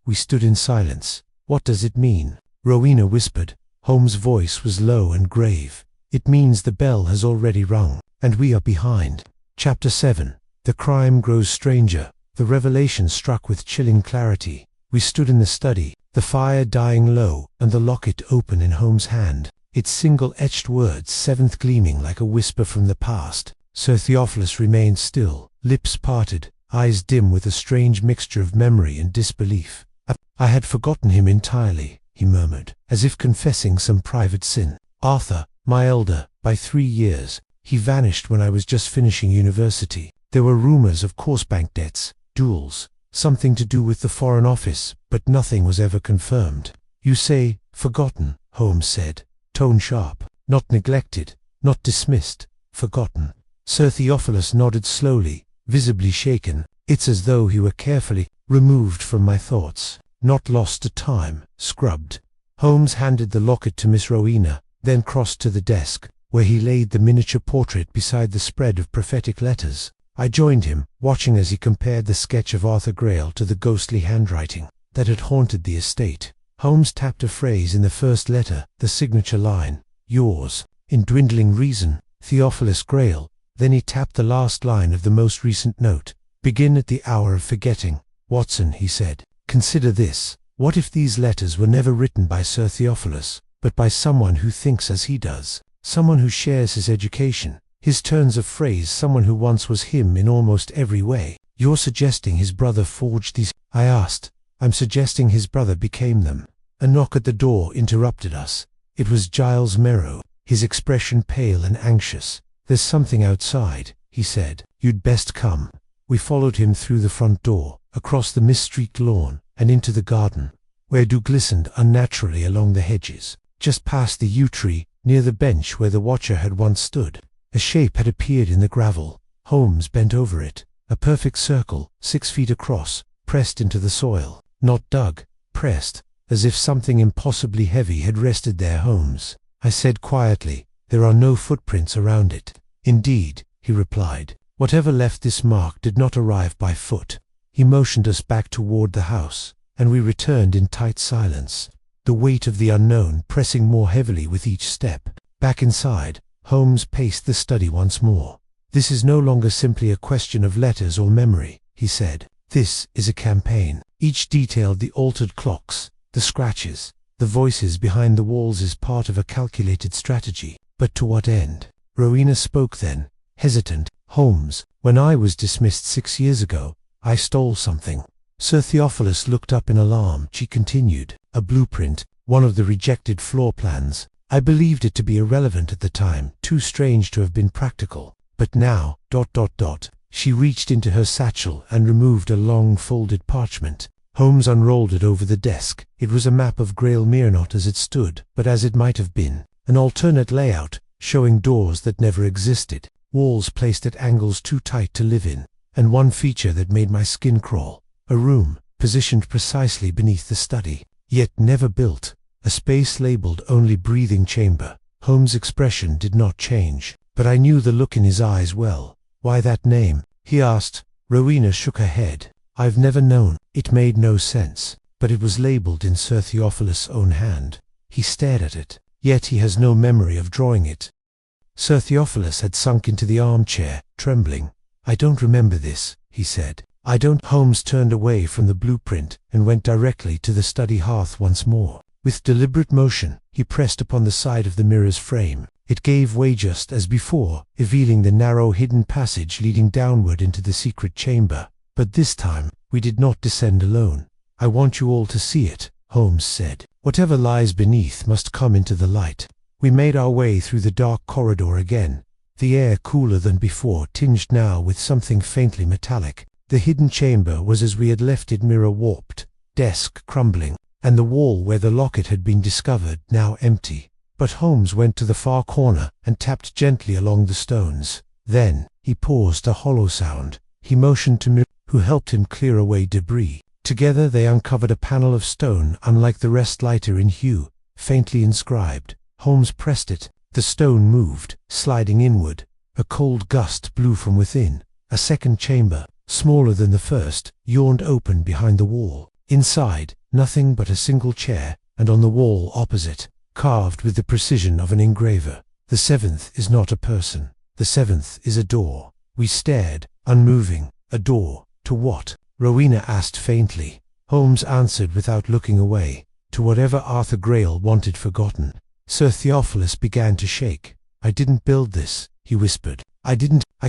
We stood in silence. "What does it mean?" Rowena whispered. Holmes' voice was low and grave. "It means the bell has already rung, and we are behind." Chapter 7. The crime grows stranger. The revelation struck with chilling clarity. We stood in the study, the fire dying low, and the locket open in Holmes' hand. Its single-etched words, 7th, gleaming like a whisper from the past. Sir Theophilus remained still, lips parted, eyes dim with a strange mixture of memory and disbelief. "I had forgotten him entirely," he murmured, as if confessing some private sin. "Arthur, my elder, by 3 years. He vanished when I was just finishing university. There were rumors of course bank debts, duels, something to do with the Foreign Office, but nothing was ever confirmed." "You say, forgotten," Holmes said, tone sharp. "Not neglected, not dismissed, forgotten." Sir Theophilus nodded slowly, visibly shaken. "It's as though he were carefully removed from my thoughts. Not lost to time, scrubbed." Holmes handed the locket to Miss Rowena, then crossed to the desk, where he laid the miniature portrait beside the spread of prophetic letters. I joined him, watching as he compared the sketch of Arthur Grail to the ghostly handwriting that had haunted the estate. Holmes tapped a phrase in the first letter, the signature line, "Yours, in dwindling reason, Theophilus Grail." Then he tapped the last line of the most recent note. "Begin at the hour of forgetting." "Watson," he said, "consider this. What if these letters were never written by Sir Theophilus, but by someone who thinks as he does, someone who shares his education, his turns of phrase, someone who once was him in almost every way? You're suggesting his brother forged these?" I asked. "I'm suggesting his brother became them." A knock at the door interrupted us. It was Giles Merrow, his expression pale and anxious. "There's something outside," he said. "You'd best come." We followed him through the front door, across the mist-streaked lawn, and into the garden, where dew glistened unnaturally along the hedges. Just past the yew tree, near the bench where the watcher had once stood, a shape had appeared in the gravel. Holmes bent over it. A perfect circle, 6 feet across, pressed into the soil. Not dug, pressed, as if something impossibly heavy had rested there. "Holmes," I said quietly, "there are no footprints around it." "Indeed," he replied. "Whatever left this mark did not arrive by foot." He motioned us back toward the house, and we returned in tight silence, the weight of the unknown pressing more heavily with each step. Back inside, Holmes paced the study once more. "This is no longer simply a question of letters or memory," he said. "This is a campaign. Each detail, the altered clocks, the scratches, the voices behind the walls, is part of a calculated strategy. But to what end?" Rowena spoke then, hesitant. "Holmes, when I was dismissed 6 years ago, I stole something. Sir Theophilus looked up in alarm. She continued, a blueprint, one of the rejected floor plans. I believed it to be irrelevant at the time, too strange to have been practical. But now, ... She reached into her satchel and removed a long folded parchment. Holmes unrolled it over the desk. It was a map of Grailmere, not as it stood, but as it might have been. An alternate layout, showing doors that never existed, walls placed at angles too tight to live in, and one feature that made my skin crawl. A room, positioned precisely beneath the study, yet never built. A space labeled only breathing chamber. Holmes' expression did not change, but I knew the look in his eyes well. Why that name? He asked. Rowena shook her head. I've never known. It made no sense, but it was labeled in Sir Theophilus' own hand. He stared at it, yet he has no memory of drawing it. Sir Theophilus had sunk into the armchair, trembling. I don't remember this, he said. I don't. Holmes turned away from the blueprint and went directly to the study hearth once more. With deliberate motion, he pressed upon the side of the mirror's frame. It gave way just as before, revealing the narrow hidden passage leading downward into the secret chamber. But this time, we did not descend alone. I want you all to see it, Holmes said. Whatever lies beneath must come into the light. We made our way through the dark corridor again, the air cooler than before, tinged now with something faintly metallic. The hidden chamber was as we had left it, mirror warped, desk crumbling, and the wall where the locket had been discovered now empty. But Holmes went to the far corner and tapped gently along the stones. Then, he paused, a hollow sound. He motioned to Mir, who helped him clear away debris. Together they uncovered a panel of stone unlike the rest, lighter in hue, faintly inscribed. Holmes pressed it. The stone moved, sliding inward. A cold gust blew from within. A second chamber, smaller than the first, yawned open behind the wall. Inside, nothing but a single chair, and on the wall opposite, carved with the precision of an engraver, the seventh is not a person. The seventh is a door. We stared, unmoving. A door. To what? Rowena asked faintly. Holmes answered without looking away. To whatever Arthur Grail wanted forgotten. Sir Theophilus began to shake. I didn't build this, he whispered. I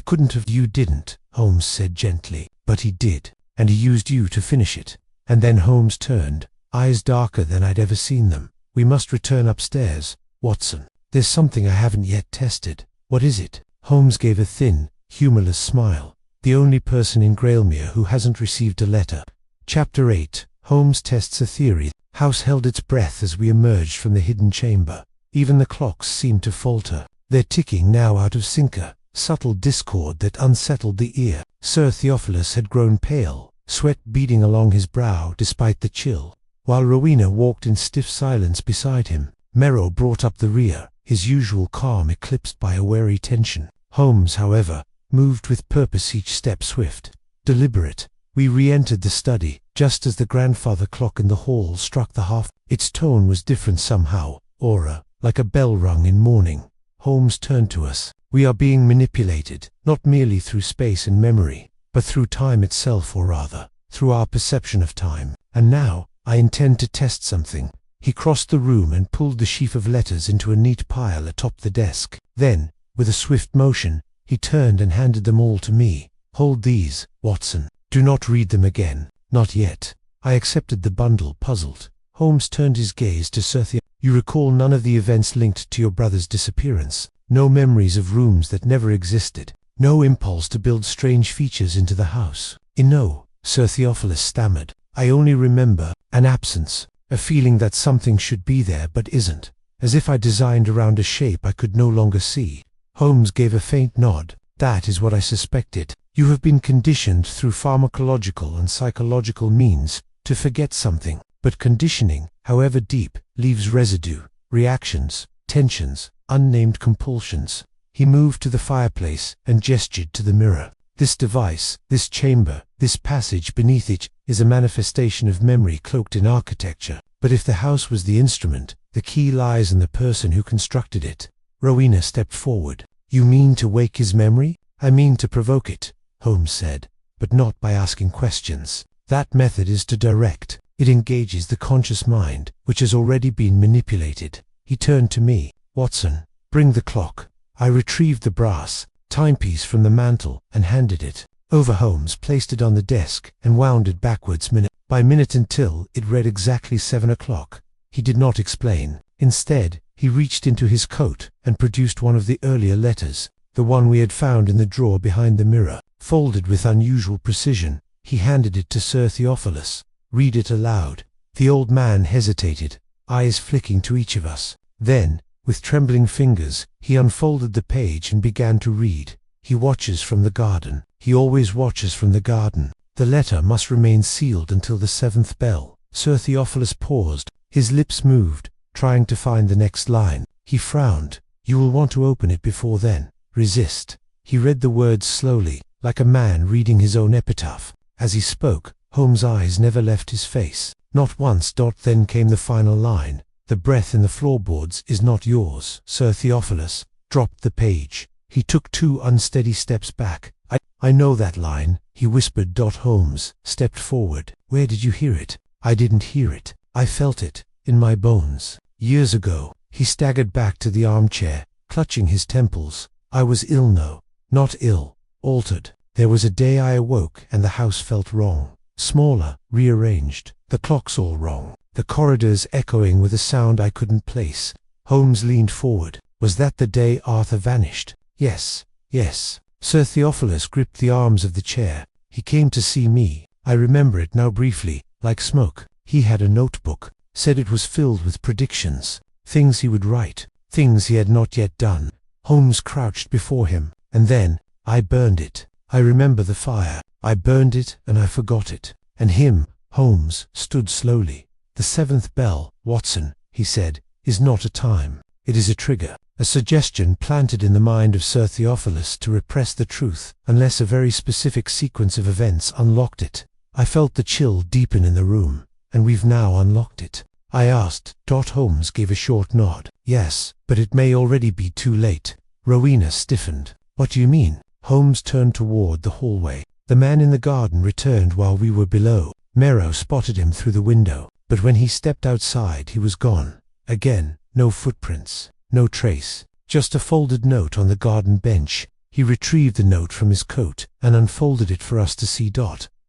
couldn't have. You didn't, Holmes said gently. But he did, and he used you to finish it. And then Holmes turned, eyes darker than I'd ever seen them. We must return upstairs, Watson. There's something I haven't yet tested. What is it? Holmes gave a thin, humorless smile. The only person in Grailmere who hasn't received a letter. Chapter 8. Holmes tests a theory. House held its breath as we emerged from the hidden chamber. Even the clocks seemed to falter. Their ticking now out of sync, a subtle discord that unsettled the ear. Sir Theophilus had grown pale, sweat beading along his brow despite the chill, while Rowena walked in stiff silence beside him. Merrow brought up the rear, his usual calm eclipsed by a wary tension. Holmes, however, moved with purpose, each step swift, deliberate. We re-entered the study, just as the grandfather clock in the hall struck the half. Its tone was different somehow, aura, like a bell rung in morning. Holmes turned to us. We are being manipulated, not merely through space and memory, but through time itself, or rather, through our perception of time. And now, I intend to test something. He crossed the room and pulled the sheaf of letters into a neat pile atop the desk. Then, with a swift motion, he turned and handed them all to me. Hold these, Watson. Do not read them again. Not yet. I accepted the bundle, puzzled. Holmes turned his gaze to Sir Theophilus. You recall none of the events linked to your brother's disappearance. No memories of rooms that never existed. No impulse to build strange features into the house. No, Sir Theophilus stammered. I only remember an absence, a feeling that something should be there but isn't, as if I designed around a shape I could no longer see. Holmes gave a faint nod. That is what I suspected. You have been conditioned through pharmacological and psychological means to forget something, but conditioning, however deep, leaves residue, reactions, tensions, unnamed compulsions. He moved to the fireplace and gestured to the mirror. This device, this chamber, this passage beneath it, is a manifestation of memory cloaked in architecture. But if the house was the instrument, the key lies in the person who constructed it. Rowena stepped forward. You mean to wake his memory? I mean to provoke it, Holmes said, but not by asking questions. That method is to direct. It engages the conscious mind, which has already been manipulated. He turned to me. Watson, bring the clock. I retrieved the brass timepiece from the mantel and handed it. over. Holmes placed it on the desk and wound it backwards minute by minute until it read exactly 7 o'clock. He did not explain. Instead, he reached into his coat and produced one of the earlier letters, the one we had found in the drawer behind the mirror. Folded with unusual precision, he handed it to Sir Theophilus. "Read it aloud." The old man hesitated, eyes flicking to each of us. Then, with trembling fingers, he unfolded the page and began to read. "He watches from the garden. He always watches from the garden. The letter must remain sealed until the 7th bell." Sir Theophilus paused. His lips moved, trying to find the next line. He frowned. "You will want to open it before then. Resist." He read the words slowly, like a man reading his own epitaph. As he spoke, Holmes' eyes never left his face. Not once. Then came the final line. "The breath in the floorboards is not yours." Sir Theophilus dropped the page. He took 2 unsteady steps back. I know that line," he whispered. Holmes stepped forward. "Where did you hear it?" "I didn't hear it. I felt it, in my bones. Years ago." He staggered back to the armchair, clutching his temples. "I was ill. No, not ill. Altered. There was a day I awoke and the house felt wrong. Smaller, rearranged. The clocks all wrong. The corridors echoing with a sound I couldn't place." Holmes leaned forward. "Was that the day Arthur vanished?" "Yes, yes." Sir Theophilus gripped the arms of the chair. "He came to see me. I remember it now briefly, like smoke. He had a notebook, said it was filled with predictions, things he would write, things he had not yet done." Holmes crouched before him. "And then, I burned it. I remember the fire. I burned it and I forgot it. And him." Holmes stood slowly. "The 7th bell, Watson," he said, "is not a time. It is a trigger. A suggestion planted in the mind of Sir Theophilus to repress the truth, unless a very specific sequence of events unlocked it. I felt the chill deepen in the room, and we've now unlocked it." I asked. Holmes gave a short nod. "Yes, but it may already be too late." Rowena stiffened. "What do you mean?" Holmes turned toward the hallway. "The man in the garden returned while we were below. Merrow spotted him through the window, but when he stepped outside he was gone. Again, no footprints. No trace, just a folded note on the garden bench." He retrieved the note from his coat and unfolded it for us to see.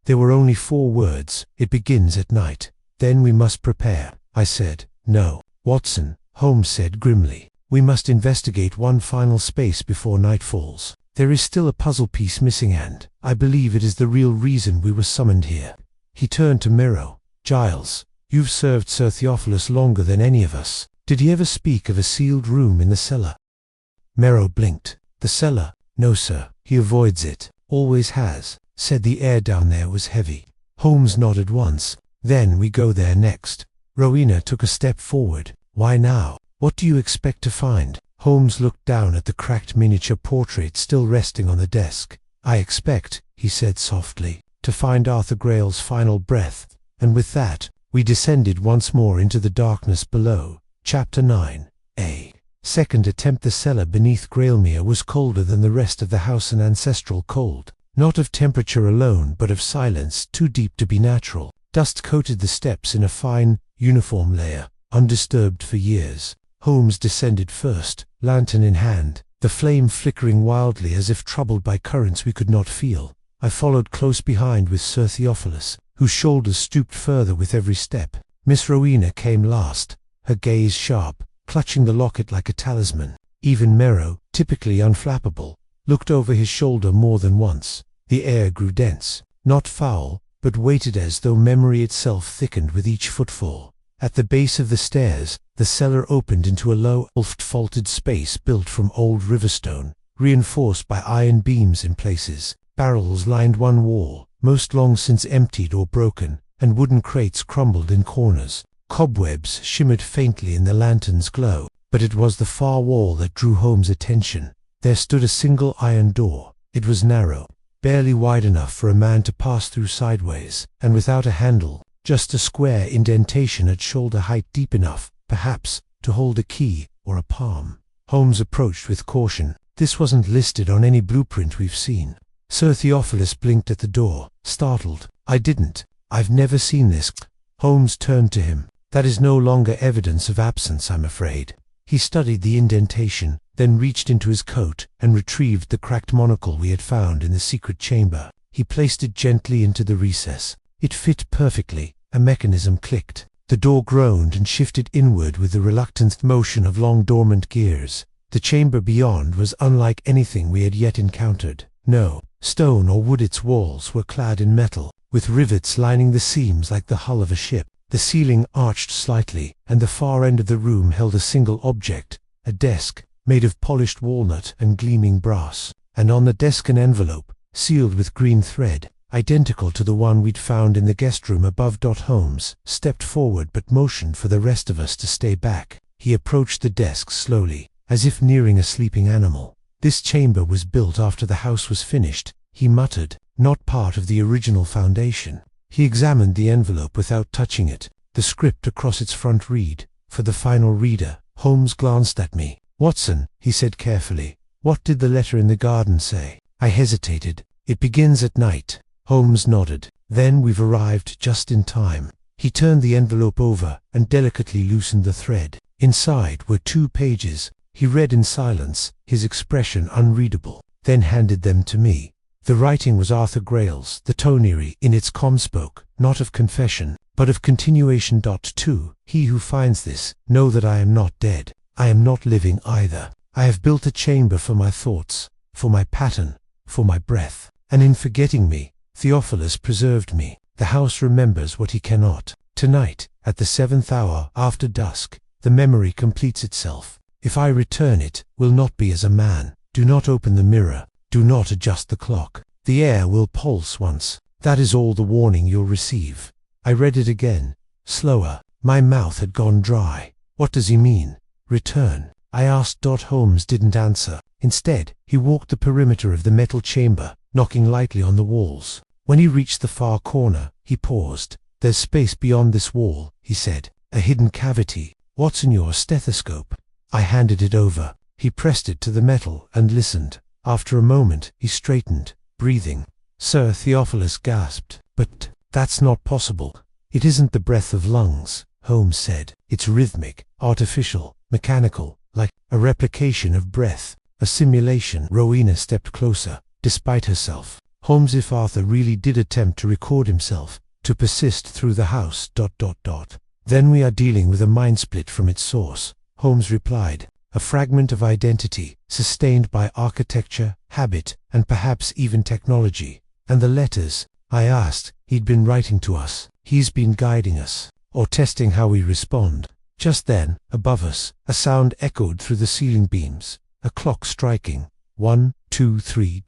There were only 4 words. "It begins at night. Then we must prepare." I said. "No, Watson," Holmes said grimly. "We must investigate one final space before night falls. There is still a puzzle piece missing and I believe it is the real reason we were summoned here." He turned to Merrow. "Giles, you've served Sir Theophilus longer than any of us. Did he ever speak of a sealed room in the cellar?" Merrow blinked. "The cellar? No, sir. He avoids it. Always has. Said the air down there was heavy." Holmes nodded once. "Then we go there next." Rowena took a step forward. "Why now? What do you expect to find?" Holmes looked down at the cracked miniature portrait still resting on the desk. "I expect," he said softly, "to find Arthur Grayle's final breath." And with that, we descended once more into the darkness below. Chapter 9. A second attempt. The cellar beneath Gralemere was colder than the rest of the house, an ancestral cold, not of temperature alone but of silence, too deep to be natural. Dust coated the steps in a fine, uniform layer, undisturbed for years. Holmes descended first, lantern in hand, the flame flickering wildly as if troubled by currents we could not feel. I followed close behind with Sir Theophilus, whose shoulders stooped further with every step. Miss Rowena came last, her gaze sharp, clutching the locket like a talisman. Even Merrow, typically unflappable, looked over his shoulder more than once. The air grew dense, not foul, but weighted as though memory itself thickened with each footfall. At the base of the stairs, the cellar opened into a low, vaulted space built from old riverstone, reinforced by iron beams in places. Barrels lined one wall, most long since emptied or broken, and wooden crates crumbled in corners. Cobwebs shimmered faintly in the lantern's glow, but it was the far wall that drew Holmes' attention. There stood a single iron door. It was narrow, barely wide enough for a man to pass through sideways, and without a handle, just a square indentation at shoulder height, deep enough, perhaps, to hold a key or a palm. Holmes approached with caution. "This wasn't listed on any blueprint we've seen." Sir Theophilus blinked at the door, startled. I've never seen this." Holmes turned to him. "That is no longer evidence of absence, I'm afraid." He studied the indentation, then reached into his coat and retrieved the cracked monocle we had found in the secret chamber. He placed it gently into the recess. It fit perfectly. A mechanism clicked. The door groaned and shifted inward with the reluctant motion of long dormant gears. The chamber beyond was unlike anything we had yet encountered. No stone or wood, its walls were clad in metal, with rivets lining the seams like the hull of a ship. The ceiling arched slightly, and the far end of the room held a single object, a desk, made of polished walnut and gleaming brass, and on the desk an envelope, sealed with green thread, identical to the one we'd found in the guest room above. Holmes stepped forward but motioned for the rest of us to stay back. He approached the desk slowly, as if nearing a sleeping animal. "This chamber was built after the house was finished," he muttered, "not part of the original foundation." He examined the envelope without touching it. The script across its front read, "For the final reader." Holmes glanced at me. "Watson," he said carefully, "what did the letter in the garden say?" I hesitated. "It begins at night." Holmes nodded. "Then we've arrived just in time." He turned the envelope over and delicately loosened the thread. Inside were 2 pages. He read in silence, his expression unreadable, then handed them to me. The writing was Arthur Grayle's. The tone eerie in its calm spoke, not of confession, but of continuation. 2. "He who finds this, know that I am not dead. I am not living either. I have built a chamber for my thoughts, for my pattern, for my breath. And in forgetting me, Theophilus preserved me. The house remembers what he cannot. Tonight, at the 7th hour after dusk, the memory completes itself. If I return, it will not be as a man. Do not open the mirror. Do not adjust the clock. The air will pulse once. That is all the warning you'll receive." I read it again, slower. My mouth had gone dry. "What does he mean? Return?" I asked. Holmes didn't answer. Instead, he walked the perimeter of the metal chamber, knocking lightly on the walls. When he reached the far corner, he paused. "There's space beyond this wall," he said. "A hidden cavity. Watson, your stethoscope." I handed it over. He pressed it to the metal and listened. After a moment, he straightened, breathing. "Sir," Theophilus gasped. "But that's not possible." "It isn't the breath of lungs," Holmes said. "It's rhythmic, artificial, mechanical, like a replication of breath, a simulation." Rowena stepped closer, despite herself. "Holmes, if Arthur really did attempt to record himself, to persist through the house... then we are dealing with a mind split from its source," Holmes replied. "A fragment of identity, sustained by architecture, habit, and perhaps even technology." "And the letters?" I asked. "He'd been writing to us. He's been guiding us, or testing how we respond." Just then, above us, a sound echoed through the ceiling beams. A clock striking. 1, 2, 3.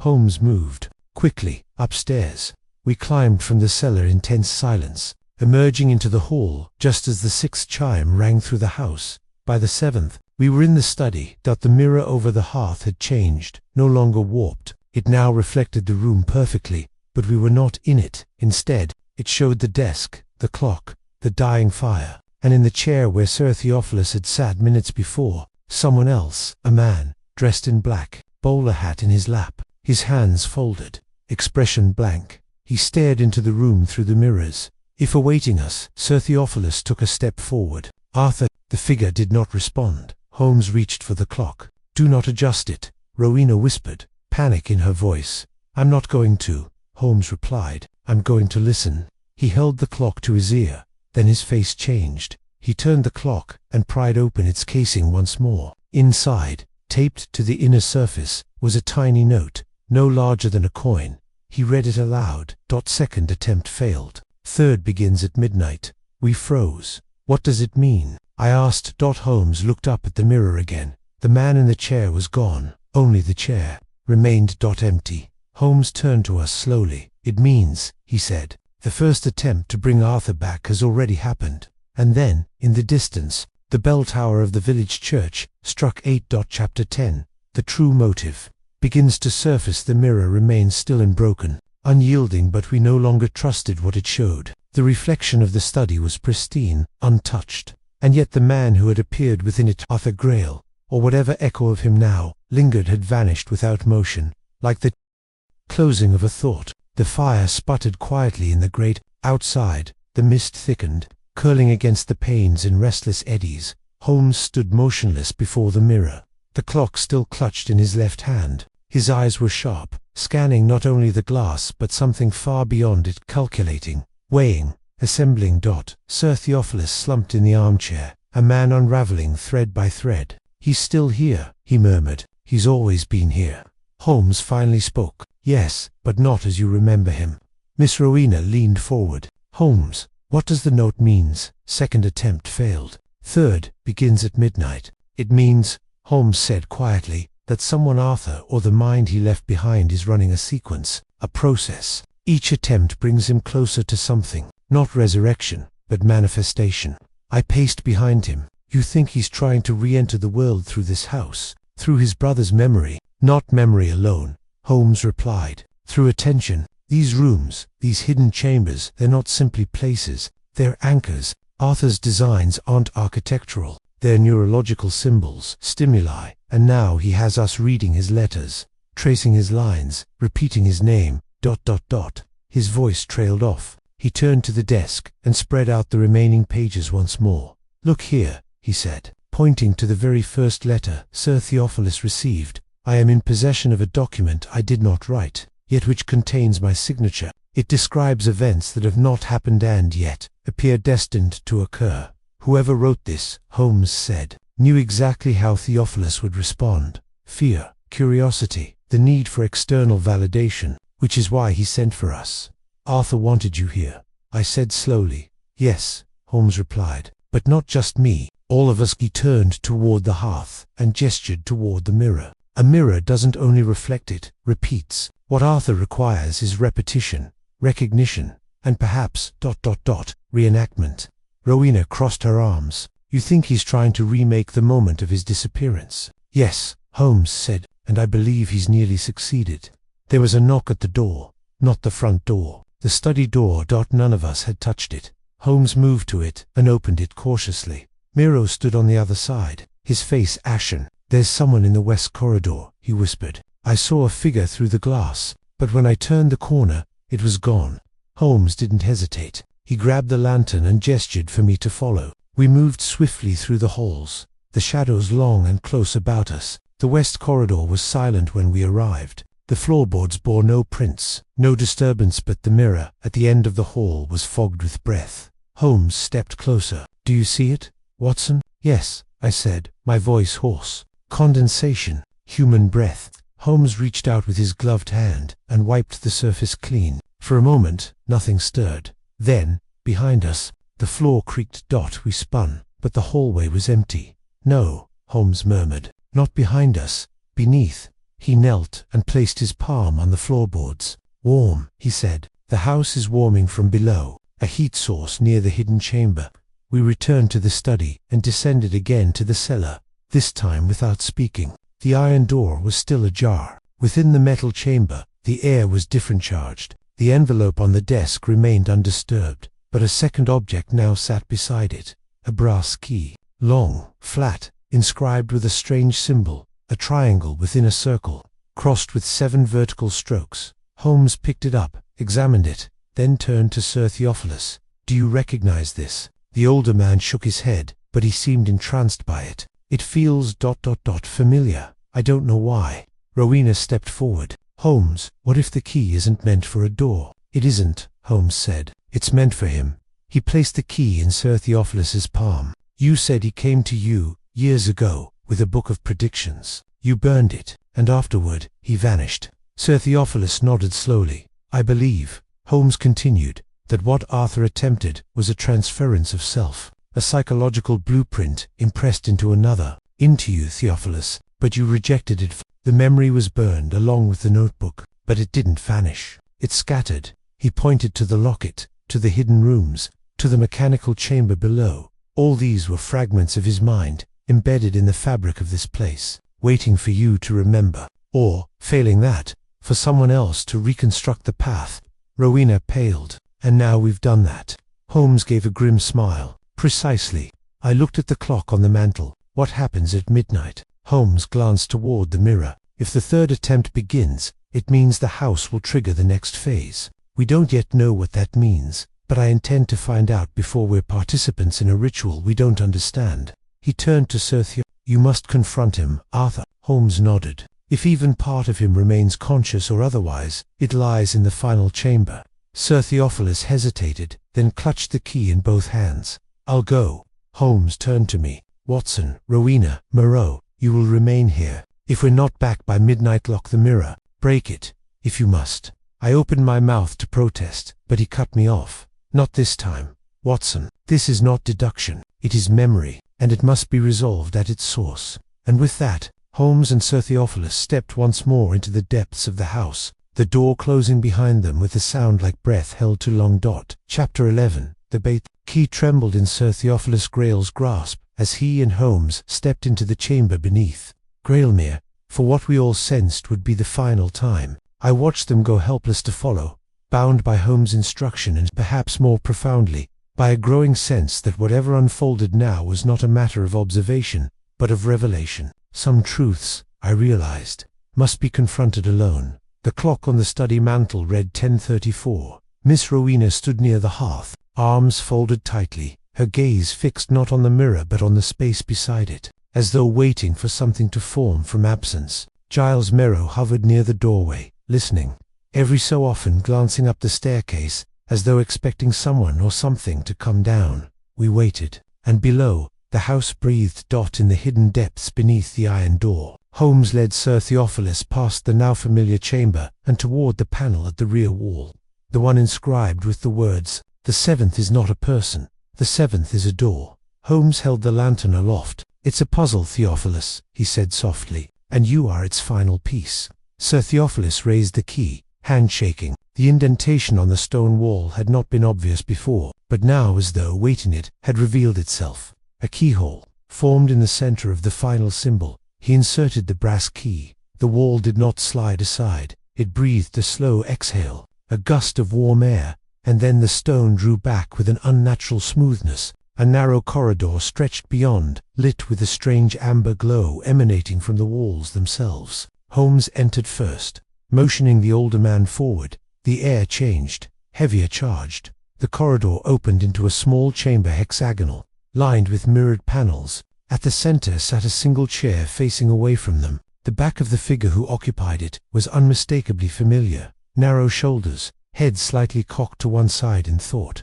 Holmes moved quickly upstairs. We climbed from the cellar in tense silence, emerging into the hall just as the 6th chime rang through the house. By the 7th, we were in the study. The mirror over the hearth had changed, no longer warped. It now reflected the room perfectly, but we were not in it. Instead, it showed the desk, the clock, the dying fire, and in the chair where Sir Theophilus had sat minutes before, someone else, a man, dressed in black, bowler hat in his lap, his hands folded, expression blank. He stared into the room through the mirrors. If awaiting us, Sir Theophilus took a step forward. "Arthur." The figure did not respond. Holmes reached for the clock. "Do not adjust it," Rowena whispered, panic in her voice. "I'm not going to," Holmes replied. "I'm going to listen." He held the clock to his ear. Then his face changed. He turned the clock and pried open its casing once more. Inside, taped to the inner surface, was a tiny note, no larger than a coin. He read it aloud. "Second attempt failed. Third begins at midnight." We froze. "What does it mean?" I asked. Holmes looked up at the mirror again. The man in the chair was gone. Only the chair remained empty. Holmes turned to us slowly. "It means," he said, "the first attempt to bring Arthur back has already happened." And then, in the distance, the bell tower of the village church struck 8. Chapter 10. The true motive begins to surface. The mirror remains still and broken, unyielding, but we no longer trusted what it showed. The reflection of the study was pristine, untouched, and yet the man who had appeared within it, Arthur Grayle, or whatever echo of him now lingered, had vanished without motion, like the closing of a thought. The fire sputtered quietly in the grate. Outside, the mist thickened, curling against the panes in restless eddies. Holmes stood motionless before the mirror, the clock still clutched in his left hand. His eyes were sharp, scanning not only the glass but something far beyond it, calculating, weighing, assembling. Sir Theophilus slumped in the armchair, a man unraveling thread by thread. "He's still here," he murmured. "He's always been here." Holmes finally spoke. "Yes, but not as you remember him." Miss Rowena leaned forward. "Holmes, what does the note means? Second attempt failed. Third begins at midnight." "It means," Holmes said quietly, "that someone, Arthur, or the mind he left behind, is running a sequence, a process. Each attempt brings him closer to something, not resurrection, but manifestation." I paced behind him. "You think he's trying to re-enter the world through this house, through his brother's memory?" "Not memory alone," Holmes replied. "Through attention. These rooms, these hidden chambers, they're not simply places, they're anchors. Arthur's designs aren't architectural, they're neurological symbols, stimuli, and now he has us reading his letters, tracing his lines, repeating his name, ... His voice trailed off. He turned to the desk and spread out the remaining pages once more. "Look here," he said, pointing to the very first letter Sir Theophilus received. "I am in possession of a document I did not write, yet which contains my signature. It describes events that have not happened and yet appear destined to occur. Whoever wrote this," Holmes said, "knew exactly how Theophilus would respond. Fear, curiosity, the need for external validation, which is why he sent for us." "Arthur wanted you here," I said slowly. "Yes," Holmes replied, "but not just me, all of us." He turned toward the hearth and gestured toward the mirror. "A mirror doesn't only reflect, it repeats. What Arthur requires is repetition, recognition, and perhaps ... reenactment." Rowena crossed her arms. "You think he's trying to remake the moment of his disappearance?" "Yes," Holmes said, "and I believe he's nearly succeeded." There was a knock at the door. Not the front door, the study door. None of us had touched it. Holmes moved to it and opened it cautiously. Miro stood on the other side, his face ashen. "There's someone in the west corridor," he whispered. "I saw a figure through the glass, but when I turned the corner, it was gone." Holmes didn't hesitate. He grabbed the lantern and gestured for me to follow. We moved swiftly through the halls, the shadows long and close about us. The west corridor was silent when we arrived. The floorboards bore no prints, no disturbance, but the mirror at the end of the hall was fogged with breath. Holmes stepped closer. "Do you see it, Watson?" "Yes," I said, my voice hoarse. "Condensation, human breath." Holmes reached out with his gloved hand and wiped the surface clean. For a moment, nothing stirred. Then, behind us, the floor creaked. We spun, but the hallway was empty. "No," Holmes murmured, "not behind us, beneath." He knelt and placed his palm on the floorboards. "Warm," he said. "The house is warming from below, a heat source near the hidden chamber." We returned to the study and descended again to the cellar, this time without speaking. The iron door was still ajar. Within the metal chamber, the air was different charged. The envelope on the desk remained undisturbed, but a second object now sat beside it, a brass key, long, flat, inscribed with a strange symbol, a triangle within a circle, crossed with 7 vertical strokes. Holmes picked it up, examined it, then turned to Sir Theophilus. "Do you recognize this?" The older man shook his head, but he seemed entranced by it. "It feels ... familiar. I don't know why." Rowena stepped forward. "Holmes, what if the key isn't meant for a door?" "It isn't," Holmes said. "It's meant for him." He placed the key in Sir Theophilus's palm. "You said he came to you, years ago, with a book of predictions. You burned it, and afterward, he vanished." Sir Theophilus nodded slowly. "I believe," Holmes continued, "that what Arthur attempted was a transference of self, a psychological blueprint impressed into another, into you, Theophilus, but you rejected it. The memory was burned along with the notebook, but it didn't vanish. It scattered." He pointed to the locket, to the hidden rooms, to the mechanical chamber below. All these were fragments of his mind, embedded in the fabric of this place, waiting for you to remember, or, failing that, for someone else to reconstruct the path. Rowena paled. "And now we've done that." Holmes gave a grim smile. "Precisely." I looked at the clock on the mantel. "What happens at midnight?" Holmes glanced toward the mirror. "If the third attempt begins, it means the house will trigger the next phase. We don't yet know what that means, but I intend to find out before we're participants in a ritual we don't understand." He turned to Sir Theophilus. "You must confront him, Arthur." Holmes nodded. If even part of him remains conscious or otherwise, it lies in the final chamber. Sir Theophilus hesitated, then clutched the key in both hands. "I'll go." Holmes turned to me. "Watson, Rowena, Moreau, you will remain here. If we're not back by midnight, lock the mirror. Break it, if you must." I opened my mouth to protest, but he cut me off. "Not this time, Watson. This is not deduction. It is memory, and it must be resolved at its source." And with that, Holmes and Sir Theophilus stepped once more into the depths of the house, the door closing behind them with a sound like breath held too long. Chapter 11. The bait. Key trembled in Sir Theophilus Grail's grasp as he and Holmes stepped into the chamber beneath. Grailmere, for what we all sensed would be the final time. I watched them go helpless to follow, bound by Holmes' instruction and perhaps more profoundly, by a growing sense that whatever unfolded now was not a matter of observation, but of revelation. Some truths, I realized, must be confronted alone. The clock on the study mantel read 10:34. Miss Rowena stood near the hearth, arms folded tightly, her gaze fixed not on the mirror but on the space beside it, as though waiting for something to form from absence. Giles Merrow hovered near the doorway, listening, every so often glancing up the staircase, as though expecting someone or something to come down. We waited, and below, the house breathed. In the hidden depths beneath the iron door, Holmes led Sir Theophilus past the now familiar chamber and toward the panel at the rear wall, the one inscribed with the words, "The seventh is not a person, the seventh is a door." Holmes held the lantern aloft. "It's a puzzle, Theophilus," he said softly, "and you are its final piece." Sir Theophilus raised the key, hand shaking. The indentation on the stone wall had not been obvious before, but now, as though weight in it had revealed itself. A keyhole formed in the center of the final symbol. He inserted the brass key. The wall did not slide aside. It breathed a slow exhale, a gust of warm air, and then the stone drew back with an unnatural smoothness. A narrow corridor stretched beyond, lit with a strange amber glow emanating from the walls themselves. Holmes entered first, motioning the older man forward. The air changed, heavier charged. The corridor opened into a small chamber, hexagonal, lined with mirrored panels. At the center sat a single chair facing away from them. The back of the figure who occupied it was unmistakably familiar. Narrow shoulders, head slightly cocked to one side in thought.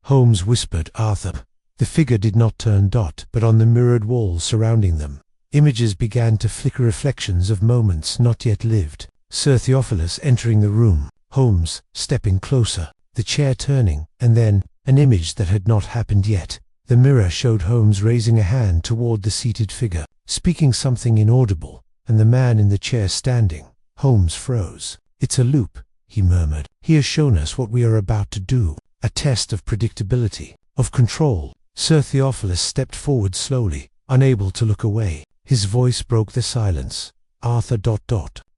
Holmes whispered, "Arthur." The figure did not turn. But on the mirrored walls surrounding them, images began to flicker, reflections of moments not yet lived. Sir Theophilus entering the room, Holmes stepping closer, the chair turning, and then, an image that had not happened yet. The mirror showed Holmes raising a hand toward the seated figure, speaking something inaudible, and the man in the chair standing. Holmes froze. "It's a loop," he murmured. "He has shown us what we are about to do. A test of predictability, of control." Sir Theophilus stepped forward slowly, unable to look away. His voice broke the silence. "Arthur.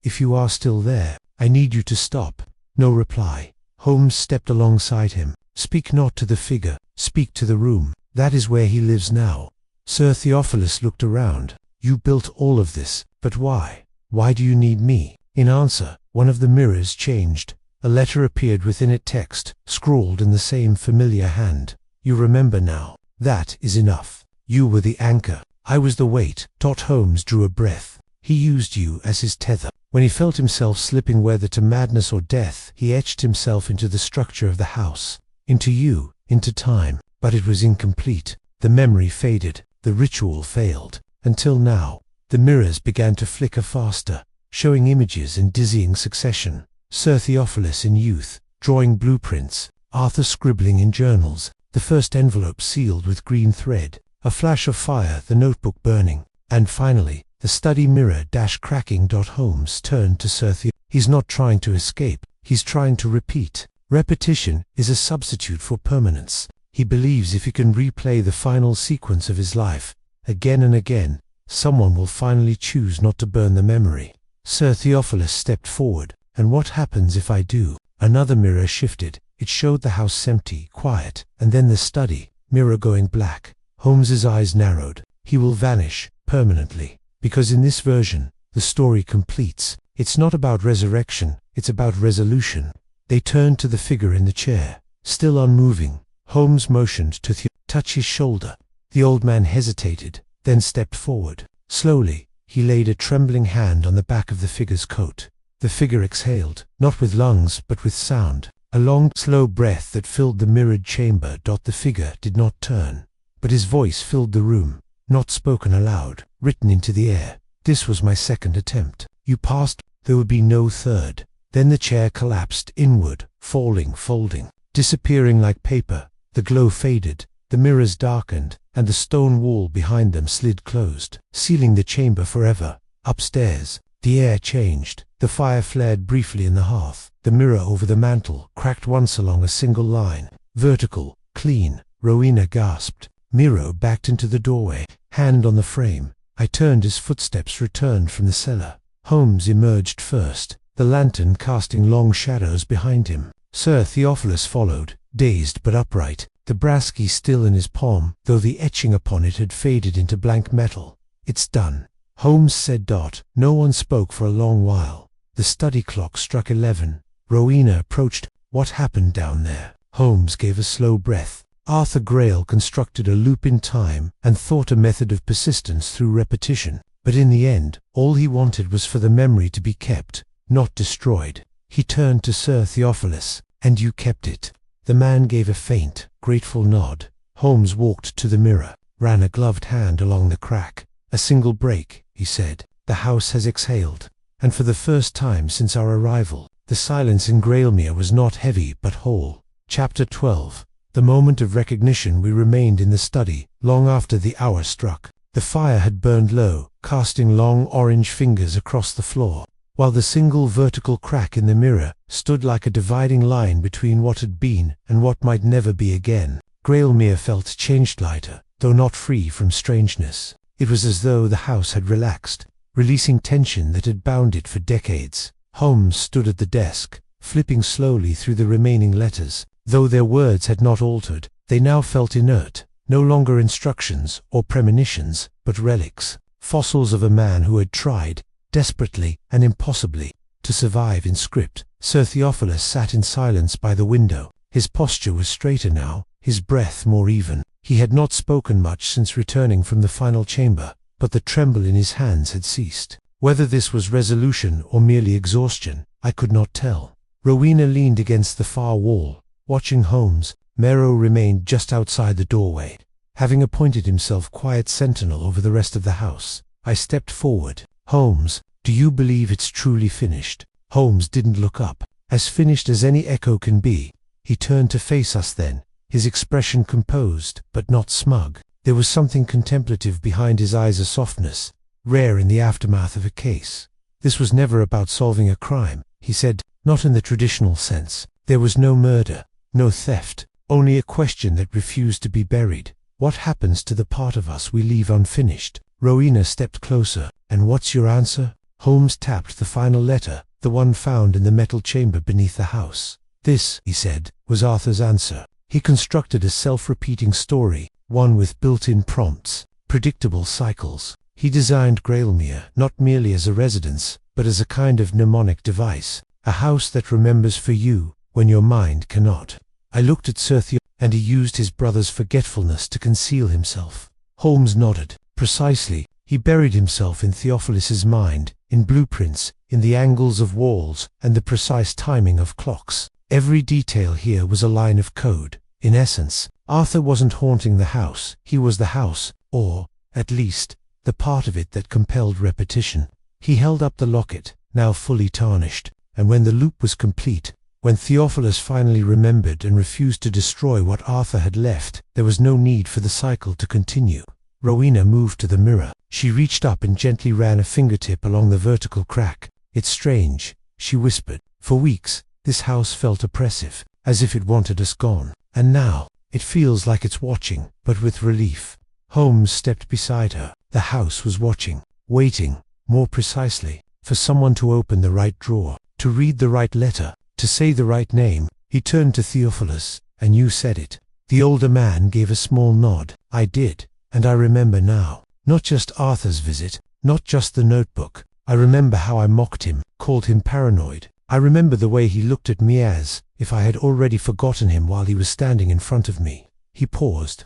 If you are still there, I need you to stop." No reply. Holmes stepped alongside him. "Speak not to the figure, speak to the room. That is where he lives now." Sir Theophilus looked around. "You built all of this, but why? Why do you need me?" In answer, one of the mirrors changed. A letter appeared within it, text, scrawled in the same familiar hand. "You remember now. That is enough. You were the anchor. I was the weight." Holmes drew a breath. He used you as his tether. When he felt himself slipping whether to madness or death, he etched himself into the structure of the house, into you, into time. But it was incomplete. The memory faded, the ritual failed, until now. The mirrors began to flicker faster, showing images in dizzying succession. Sir Theophilus in youth, drawing blueprints, Arthur scribbling in journals, the first envelope sealed with green thread, a flash of fire, the notebook burning, and finally, the study mirror cracking. Holmes turned to Sir Theophilus. "He's not trying to escape, he's trying to repeat. Repetition is a substitute for permanence. He believes if he can replay the final sequence of his life, again and again, someone will finally choose not to burn the memory." Sir Theophilus stepped forward. "And what happens if I do?" Another mirror shifted. It showed the house empty, quiet, and then the study mirror going black. Holmes's eyes narrowed. "He will vanish, permanently. Because in this version, the story completes. It's not about resurrection, it's about resolution." They turned to the figure in the chair, still unmoving. Holmes motioned to touch his shoulder. The old man hesitated, then stepped forward. Slowly, He laid a trembling hand on the back of the figure's coat. The figure exhaled, not with lungs but with sound, a long, slow breath that filled the mirrored chamber. The figure did not turn, but his voice filled the room, not spoken aloud, written into the air. This was my second attempt. You passed, there would be no third. Then the chair collapsed inward, falling, folding, disappearing like paper. The glow faded, the mirrors darkened, and the stone wall behind them slid closed, sealing the chamber forever. Upstairs, the air changed. The fire flared briefly in the hearth. The mirror over the mantel cracked once along a single line. Vertical, clean. Rowena gasped. Miro backed into the doorway, hand on the frame. I turned. His footsteps returned from the cellar. Holmes emerged first, the lantern casting long shadows behind him. Sir Theophilus followed, dazed but upright, the brass key still in his palm, though the etching upon it had faded into blank metal. It's done, Holmes said. No one spoke for a long while. The study clock struck 11. Rowena approached. What happened down there? Holmes gave a slow breath. Arthur Grail constructed a loop in time and thought a method of persistence through repetition. But in the end, all he wanted was for the memory to be kept, not destroyed. He turned to Sir Theophilus. And you kept it? The man gave a faint, grateful nod. Holmes walked to the mirror, ran a gloved hand along the crack. A single break, he said. The house has exhaled. And for the first time since our arrival, the silence in Grailmere was not heavy but whole. Chapter 12. The moment of recognition. We remained in the study, long after the hour struck. The fire had burned low, casting long orange fingers across the floor, while the single vertical crack in the mirror stood like a dividing line between what had been and what might never be again. Grailmere felt changed, lighter, though not free from strangeness. It was as though the house had relaxed, releasing tension that had bound it for decades. Holmes stood at the desk, flipping slowly through the remaining letters. Though their words had not altered, they now felt inert, no longer instructions or premonitions, but relics, fossils of a man who had tried, desperately and impossibly, to survive in script. Sir Theophilus sat in silence by the window. His posture was straighter now, his breath more even. He had not spoken much since returning from the final chamber, but the tremble in his hands had ceased. Whether this was resolution or merely exhaustion, I could not tell. Rowena leaned against the far wall, watching Holmes. Mero remained just outside the doorway, having appointed himself quiet sentinel over the rest of the house. I stepped forward. Holmes, do you believe it's truly finished? Holmes didn't look up. As finished as any echo can be. He turned to face us then, his expression composed, but not smug. There was something contemplative behind his eyes, a softness, rare in the aftermath of a case. This was never about solving a crime, he said, not in the traditional sense. There was no murder, no theft, only a question that refused to be buried. What happens to the part of us we leave unfinished? Rowena stepped closer. And what's your answer? Holmes tapped the final letter, the one found in the metal chamber beneath the house. This, he said, was Arthur's answer. He constructed a self-repeating story, one with built-in prompts, predictable cycles. He designed Grailmere not merely as a residence, but as a kind of mnemonic device, a house that remembers for you when your mind cannot. I looked at Sir Theophilus, and he used his brother's forgetfulness to conceal himself. Holmes nodded. Precisely. He buried himself in Theophilus's mind, in blueprints, in the angles of walls, and the precise timing of clocks. Every detail here was a line of code. In essence, Arthur wasn't haunting the house, he was the house, or, at least, the part of it that compelled repetition. He held up the locket, now fully tarnished, and when the loop was complete, when Theophilus finally remembered and refused to destroy what Arthur had left, there was no need for the cycle to continue. Rowena moved to the mirror. She reached up and gently ran a fingertip along the vertical crack. It's strange, she whispered. For weeks, this house felt oppressive, as if it wanted us gone. And now, it feels like it's watching, but with relief. Holmes stepped beside her. The house was watching, waiting, more precisely, for someone to open the right drawer, to read the right letter, to say the right name. He turned to Theophilus. And you said it. The older man gave a small nod. I did. And I remember now, not just Arthur's visit, not just the notebook. I remember how I mocked him, called him paranoid. I remember the way he looked at me as if I had already forgotten him while he was standing in front of me. He paused.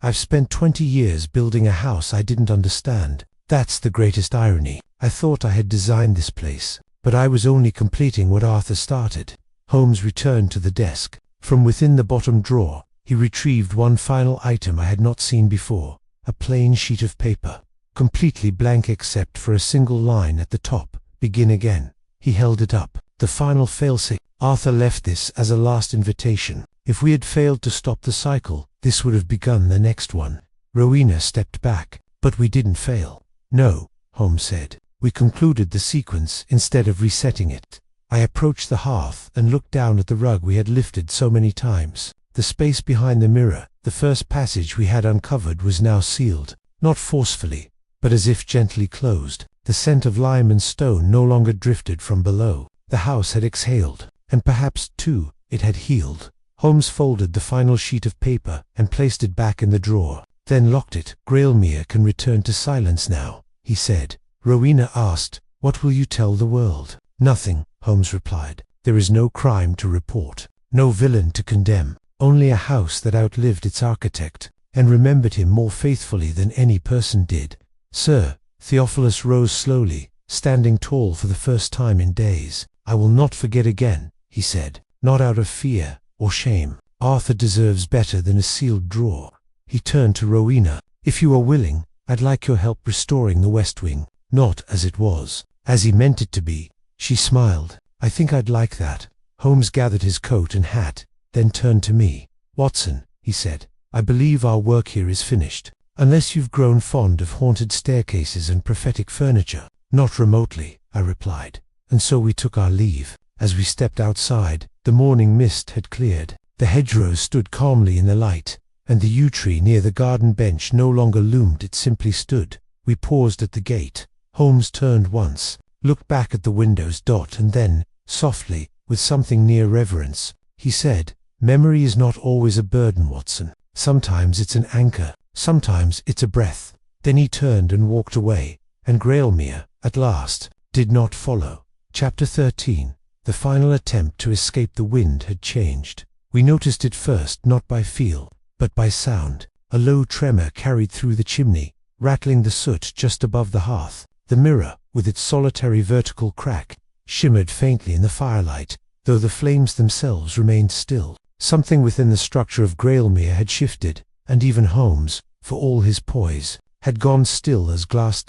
I've spent 20 years building a house I didn't understand, That's the greatest irony. I thought I had designed this place, but I was only completing what Arthur started. Holmes returned to the desk. From within the bottom drawer, he retrieved one final item I had not seen before, a plain sheet of paper, completely blank except for a single line at the top, "Begin again." He held it up. The final failsafe. Arthur left this as a last invitation. If we had failed to stop the cycle, this would have begun the next one. Rowena stepped back. "But we didn't fail." "No," Holmes said. "We concluded the sequence instead of resetting it." I approached the hearth and looked down at the rug we had lifted so many times. The space behind the mirror, the first passage we had uncovered, was now sealed, not forcefully, but as if gently closed. The scent of lime and stone no longer drifted from below. The house had exhaled, and perhaps, too, it had healed. Holmes folded the final sheet of paper and placed it back in the drawer, then locked it. "Grailmere can return to silence now," he said. Rowena asked, "What will you tell the world?" "Nothing," Holmes replied. "There is no crime to report, no villain to condemn, only a house that outlived its architect, and remembered him more faithfully than any person did." "Sir," Theophilus rose slowly, standing tall for the first time in days. "I will not forget again," he said, "not out of fear or shame. Arthur deserves better than a sealed drawer." He turned to Rowena. "If you are willing, I'd like your help restoring the West Wing, not as it was, as he meant it to be." She smiled. "I think I'd like that." Holmes gathered his coat and hat, then turned to me. "Watson," he said, "I believe our work here is finished, unless you've grown fond of haunted staircases and prophetic furniture." "Not remotely," I replied, and so we took our leave. As we stepped outside, the morning mist had cleared. The hedgerows stood calmly in the light, and the yew tree near the garden bench no longer loomed, it simply stood. We paused at the gate. Holmes turned once, looked back at the windows, and then, softly, with something near reverence, he said, "Memory is not always a burden, Watson. Sometimes it's an anchor, sometimes it's a breath." Then he turned and walked away, and Grailmere, at last, did not follow. Chapter 13. The final attempt to escape the wind had changed. We noticed it first not by feel, but by sound. A low tremor carried through the chimney, rattling the soot just above the hearth. The mirror, with its solitary vertical crack, shimmered faintly in the firelight, though the flames themselves remained still. Something within the structure of Grailmere had shifted, and even Holmes, for all his poise, had gone still as glass.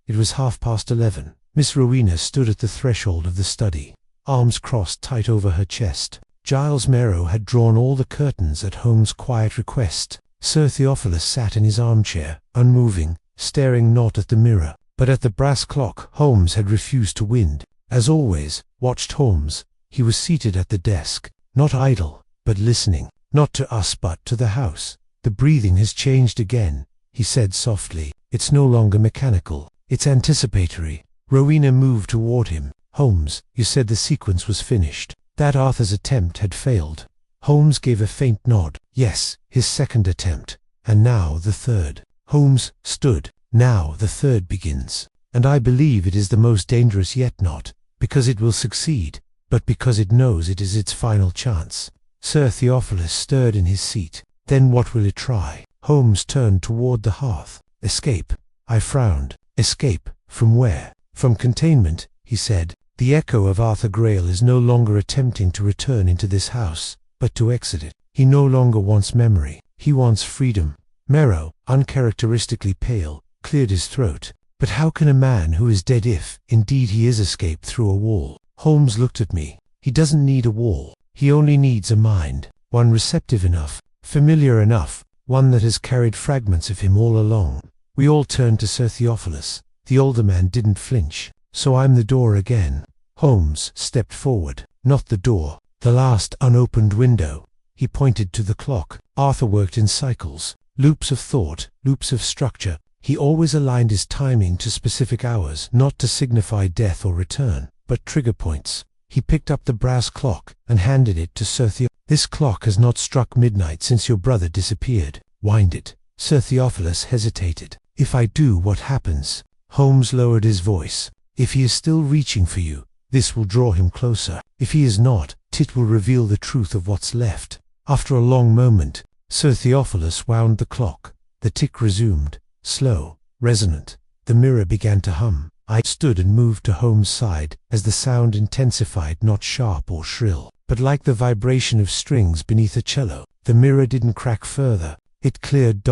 It was 11:30. Miss Rowena stood at the threshold of the study, arms crossed tight over her chest. Giles Merrow had drawn all the curtains at Holmes' quiet request. Sir Theophilus sat in his armchair, unmoving, staring not at the mirror, but at the brass clock Holmes had refused to wind. As always, watched Holmes. He was seated at the desk, not idle, but listening, not to us but to the house. "The breathing has changed again," he said softly. "It's no longer mechanical, it's anticipatory." Rowena moved toward him. "Holmes, you said the sequence was finished, that Arthur's attempt had failed." Holmes gave a faint nod. "Yes, his second attempt, and now the third." Holmes stood. "Now the third begins, and I believe it is the most dangerous yet, not because it will succeed, but because it knows it is its final chance." Sir Theophilus stirred in his seat. "Then what will it try?" Holmes turned toward the hearth. "Escape." I frowned. "Escape? From where?" "From containment," he said. "The echo of Arthur Grail is no longer attempting to return into this house, but to exit it. He no longer wants memory. He wants freedom." Merrow, uncharacteristically pale, cleared his throat. "But how can a man who is dead, if, indeed, he is escaped through a wall?" Holmes looked at me. "He doesn't need a wall. He only needs a mind, one receptive enough, familiar enough, one that has carried fragments of him all along." We all turned to Sir Theophilus. The older man didn't flinch. "So I'm the door again." Holmes stepped forward. "Not the door, the last unopened window." He pointed to the clock. Arthur worked in cycles, loops of thought, loops of structure. He always aligned his timing to specific hours, not to signify death or return, but trigger points. He picked up the brass clock and handed it to Sir Theophilus. "This clock has not struck midnight since your brother disappeared. Wind it." Sir Theophilus hesitated. "If I do, what happens?" Holmes lowered his voice. "If he is still reaching for you, this will draw him closer. If he is not, it will reveal the truth of what's left." After a long moment, Sir Theophilus wound the clock. The tick resumed, slow, resonant. The mirror began to hum. I stood and moved to Holmes' side as the sound intensified, not sharp or shrill, but like the vibration of strings beneath a cello. The mirror didn't crack further. It cleared,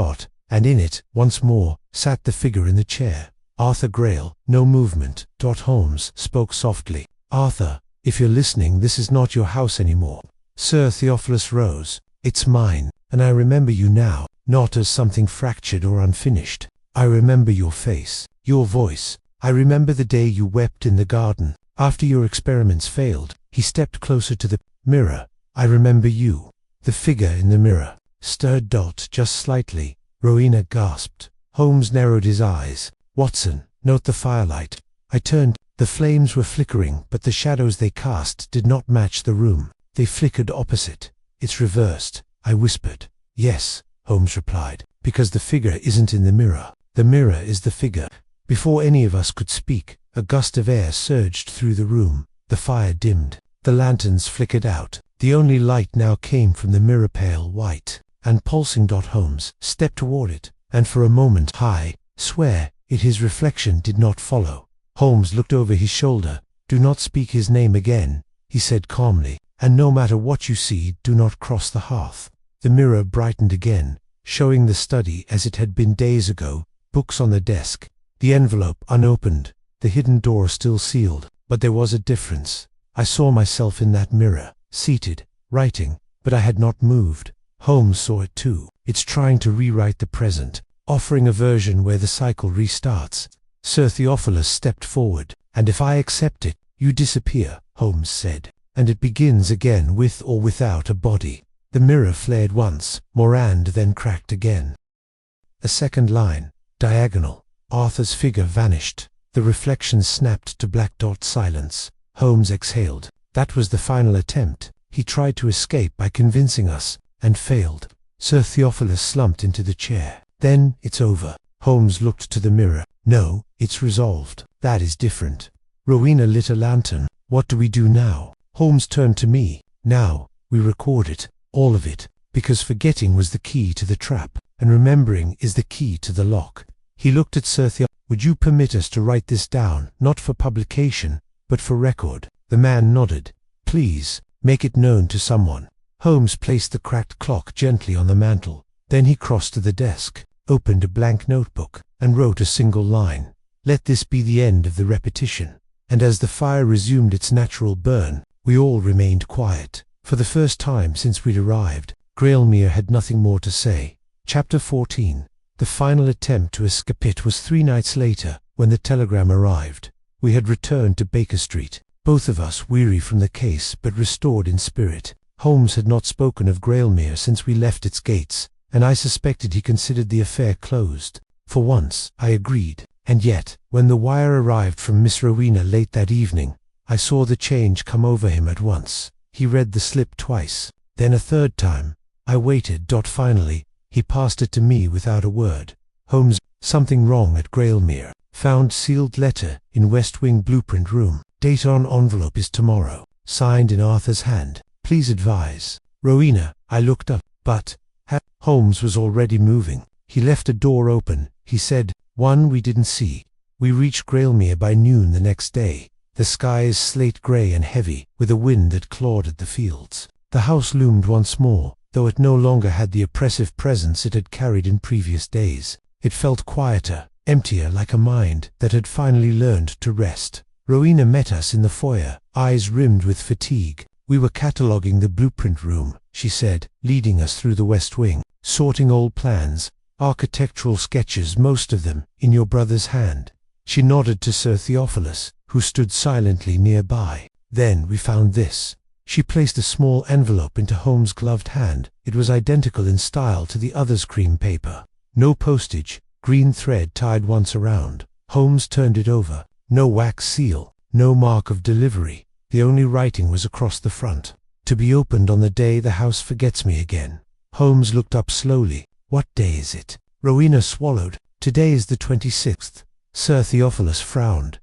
and in it, once more, sat the figure in the chair. Arthur Grail. No movement. Holmes spoke softly. Arthur, if you're listening, this is not your house anymore. Sir Theophilus rose. It's mine, and I remember you now, not as something fractured or unfinished. I remember your face, your voice. I remember the day you wept in the garden, after your experiments failed. He stepped closer to the mirror. I remember you. The figure in the mirror stirred just slightly. Rowena gasped. Holmes narrowed his eyes. Watson, note the firelight. I turned. The flames were flickering, but the shadows they cast did not match the room. They flickered opposite. It's reversed, I whispered. Yes, Holmes replied, because the figure isn't in the mirror. The mirror is the figure. Before any of us could speak, a gust of air surged through the room. The fire dimmed. The lanterns flickered out. The only light now came from the mirror, pale white and pulsing. Holmes stepped toward it, and for a moment, I swear, his reflection did not follow. Holmes looked over his shoulder. Do not speak his name again, he said calmly, and no matter what you see, do not cross the hearth. The mirror brightened again, showing the study as it had been days ago, books on the desk, the envelope unopened, the hidden door still sealed. But there was a difference. I saw myself in that mirror, seated, writing, but I had not moved. Holmes saw it too. It's trying to rewrite the present, offering a version where the cycle restarts. Sir Theophilus stepped forward. And if I accept it, you disappear, Holmes said, and it begins again with or without a body. The mirror flared once, more, and then cracked again. A second line, diagonal. Arthur's figure vanished. The reflection snapped to black. Silence. Holmes exhaled. That was the final attempt. He tried to escape by convincing us, and failed. Sir Theophilus slumped into the chair. Then, it's over. Holmes looked to the mirror. No, it's resolved. That is different. Rowena lit a lantern. What do we do now? Holmes turned to me. Now, we record it. All of it. Because forgetting was the key to the trap, and remembering is the key to the lock. He looked at Sir Theophilus. Would you permit us to write this down, not for publication, but for record? The man nodded. Please, make it known to someone. Holmes placed the cracked clock gently on the mantel. Then he crossed to the desk, opened a blank notebook, and wrote a single line. Let this be the end of the repetition. And as the fire resumed its natural burn, we all remained quiet. For the first time since we'd arrived, Grailmere had nothing more to say. Chapter 14. The final attempt to escape. It was 3 nights later, when the telegram arrived. We had returned to Baker Street, both of us weary from the case but restored in spirit. Holmes had not spoken of Grailmere since we left its gates, and I suspected he considered the affair closed. For once, I agreed. And yet, when the wire arrived from Miss Rowena late that evening, I saw the change come over him at once. He read the slip twice, then a third time. I waited. Finally, he passed it to me without a word. Holmes, something wrong at Grailmere. Found sealed letter in West Wing blueprint room. Date on envelope is tomorrow. Signed in Arthur's hand. Please advise. Rowena. I looked up, but Holmes was already moving. He left a door open. He said, one we didn't see. We reached Grailmere by noon the next day. The sky is slate grey and heavy, with a wind that clawed at the fields. The house loomed once more, though it no longer had the oppressive presence it had carried in previous days. It felt quieter, emptier, like a mind that had finally learned to rest. Rowena met us in the foyer, eyes rimmed with fatigue. We were cataloguing the blueprint room, she said, leading us through the West Wing, sorting old plans, architectural sketches, most of them in your brother's hand. She nodded to Sir Theophilus, who stood silently nearby. Then we found this. She placed a small envelope into Holmes' gloved hand. It was identical in style to the other's cream paper. No postage, green thread tied once around. Holmes turned it over. No wax seal, no mark of delivery. The only writing was across the front. To be opened on the day the house forgets me again. Holmes looked up slowly. What day is it? Rowena swallowed. Today is the 26th. Sir Theophilus frowned.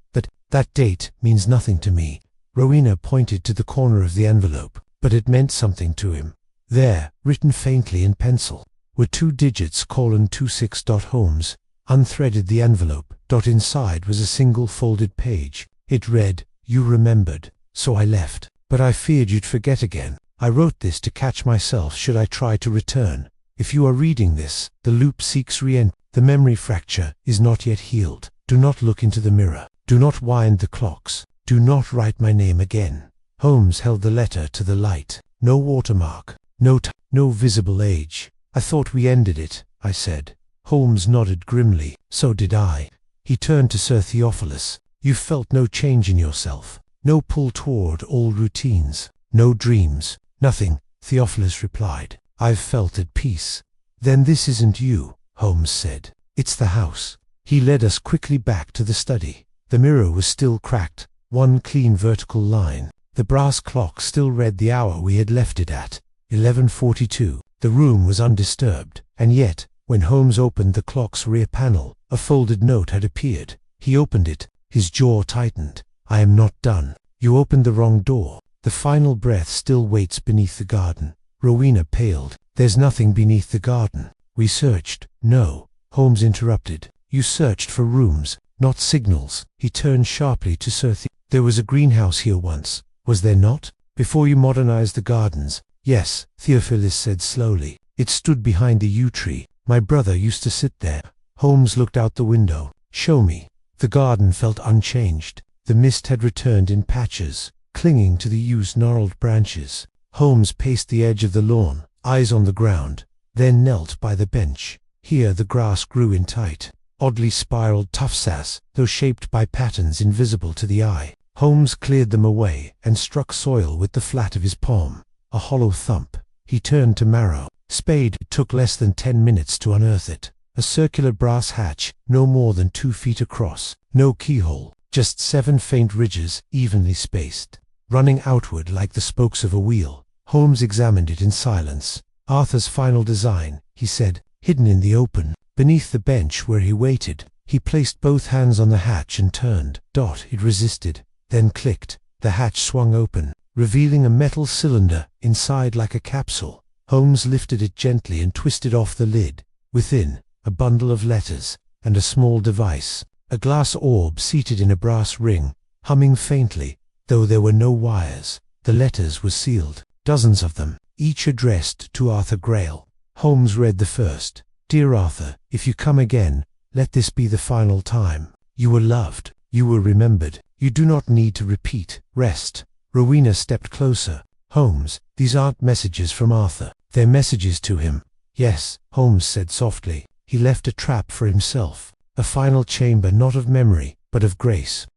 That date means nothing to me. Rowena pointed to the corner of the envelope, but it meant something to him. There, written faintly in pencil, were 2 digits: 26. Holmes unthreaded the envelope. Inside was a single folded page. It read, "You remembered, so I left. But I feared you'd forget again. I wrote this to catch myself should I try to return. If you are reading this, the loop seeks re-entry. The memory fracture is not yet healed. Do not look into the mirror. Do not wind the clocks. Do not write my name again." Holmes held the letter to the light. No watermark. No visible age. "I thought we ended it," I said. Holmes nodded grimly. "So did I." He turned to Sir Theophilus. "You felt no change in yourself. No pull toward old routines. No dreams. Nothing," Theophilus replied. "I've felt at peace." "Then this isn't you," Holmes said. "It's the house." He led us quickly back to the study. The mirror was still cracked, one clean vertical line. The brass clock still read the hour we had left it at, 11:42. The room was undisturbed, and yet, when Holmes opened the clock's rear panel, a folded note had appeared. He opened it. His jaw tightened. "I am not done. You opened the wrong door. The final breath still waits beneath the garden." Rowena paled. "There's nothing beneath the garden." "We searched." "No," Holmes interrupted. "You searched for rooms, not signals." He turned sharply to Sir Theophilus. "There was a greenhouse here once, was there not? Before you modernized the gardens." "Yes," Theophilus said slowly. "It stood behind the yew tree. My brother used to sit there." Holmes looked out the window. "Show me." The garden felt unchanged. The mist had returned in patches, clinging to the yew's gnarled branches. Holmes paced the edge of the lawn, eyes on the ground, then knelt by the bench. Here the grass grew in tight, oddly spiraled tufts, though shaped by patterns invisible to the eye. Holmes cleared them away and struck soil with the flat of his palm. A hollow thump. He turned to Marrow. Spade. It took less than 10 minutes to unearth it. A circular brass hatch, no more than 2 feet across. No keyhole, just 7 faint ridges, evenly spaced, running outward like the spokes of a wheel. Holmes examined it in silence. "Arthur's final design," he said, "hidden in the open, beneath the bench where he waited." He placed both hands on the hatch and turned. It resisted, then clicked. The hatch swung open, revealing a metal cylinder inside like a capsule. Holmes lifted it gently and twisted off the lid. Within, a bundle of letters, and a small device. A glass orb seated in a brass ring, humming faintly, though there were no wires. The letters were sealed, dozens of them, each addressed to Arthur Grail. Holmes read the first. "Dear Arthur, if you come again, let this be the final time. You were loved. You were remembered. You do not need to repeat. Rest." Rowena stepped closer. "Holmes, these aren't messages from Arthur. They're messages to him." "Yes," Holmes said softly. "He left a trap for himself. A final chamber not of memory, but of grace."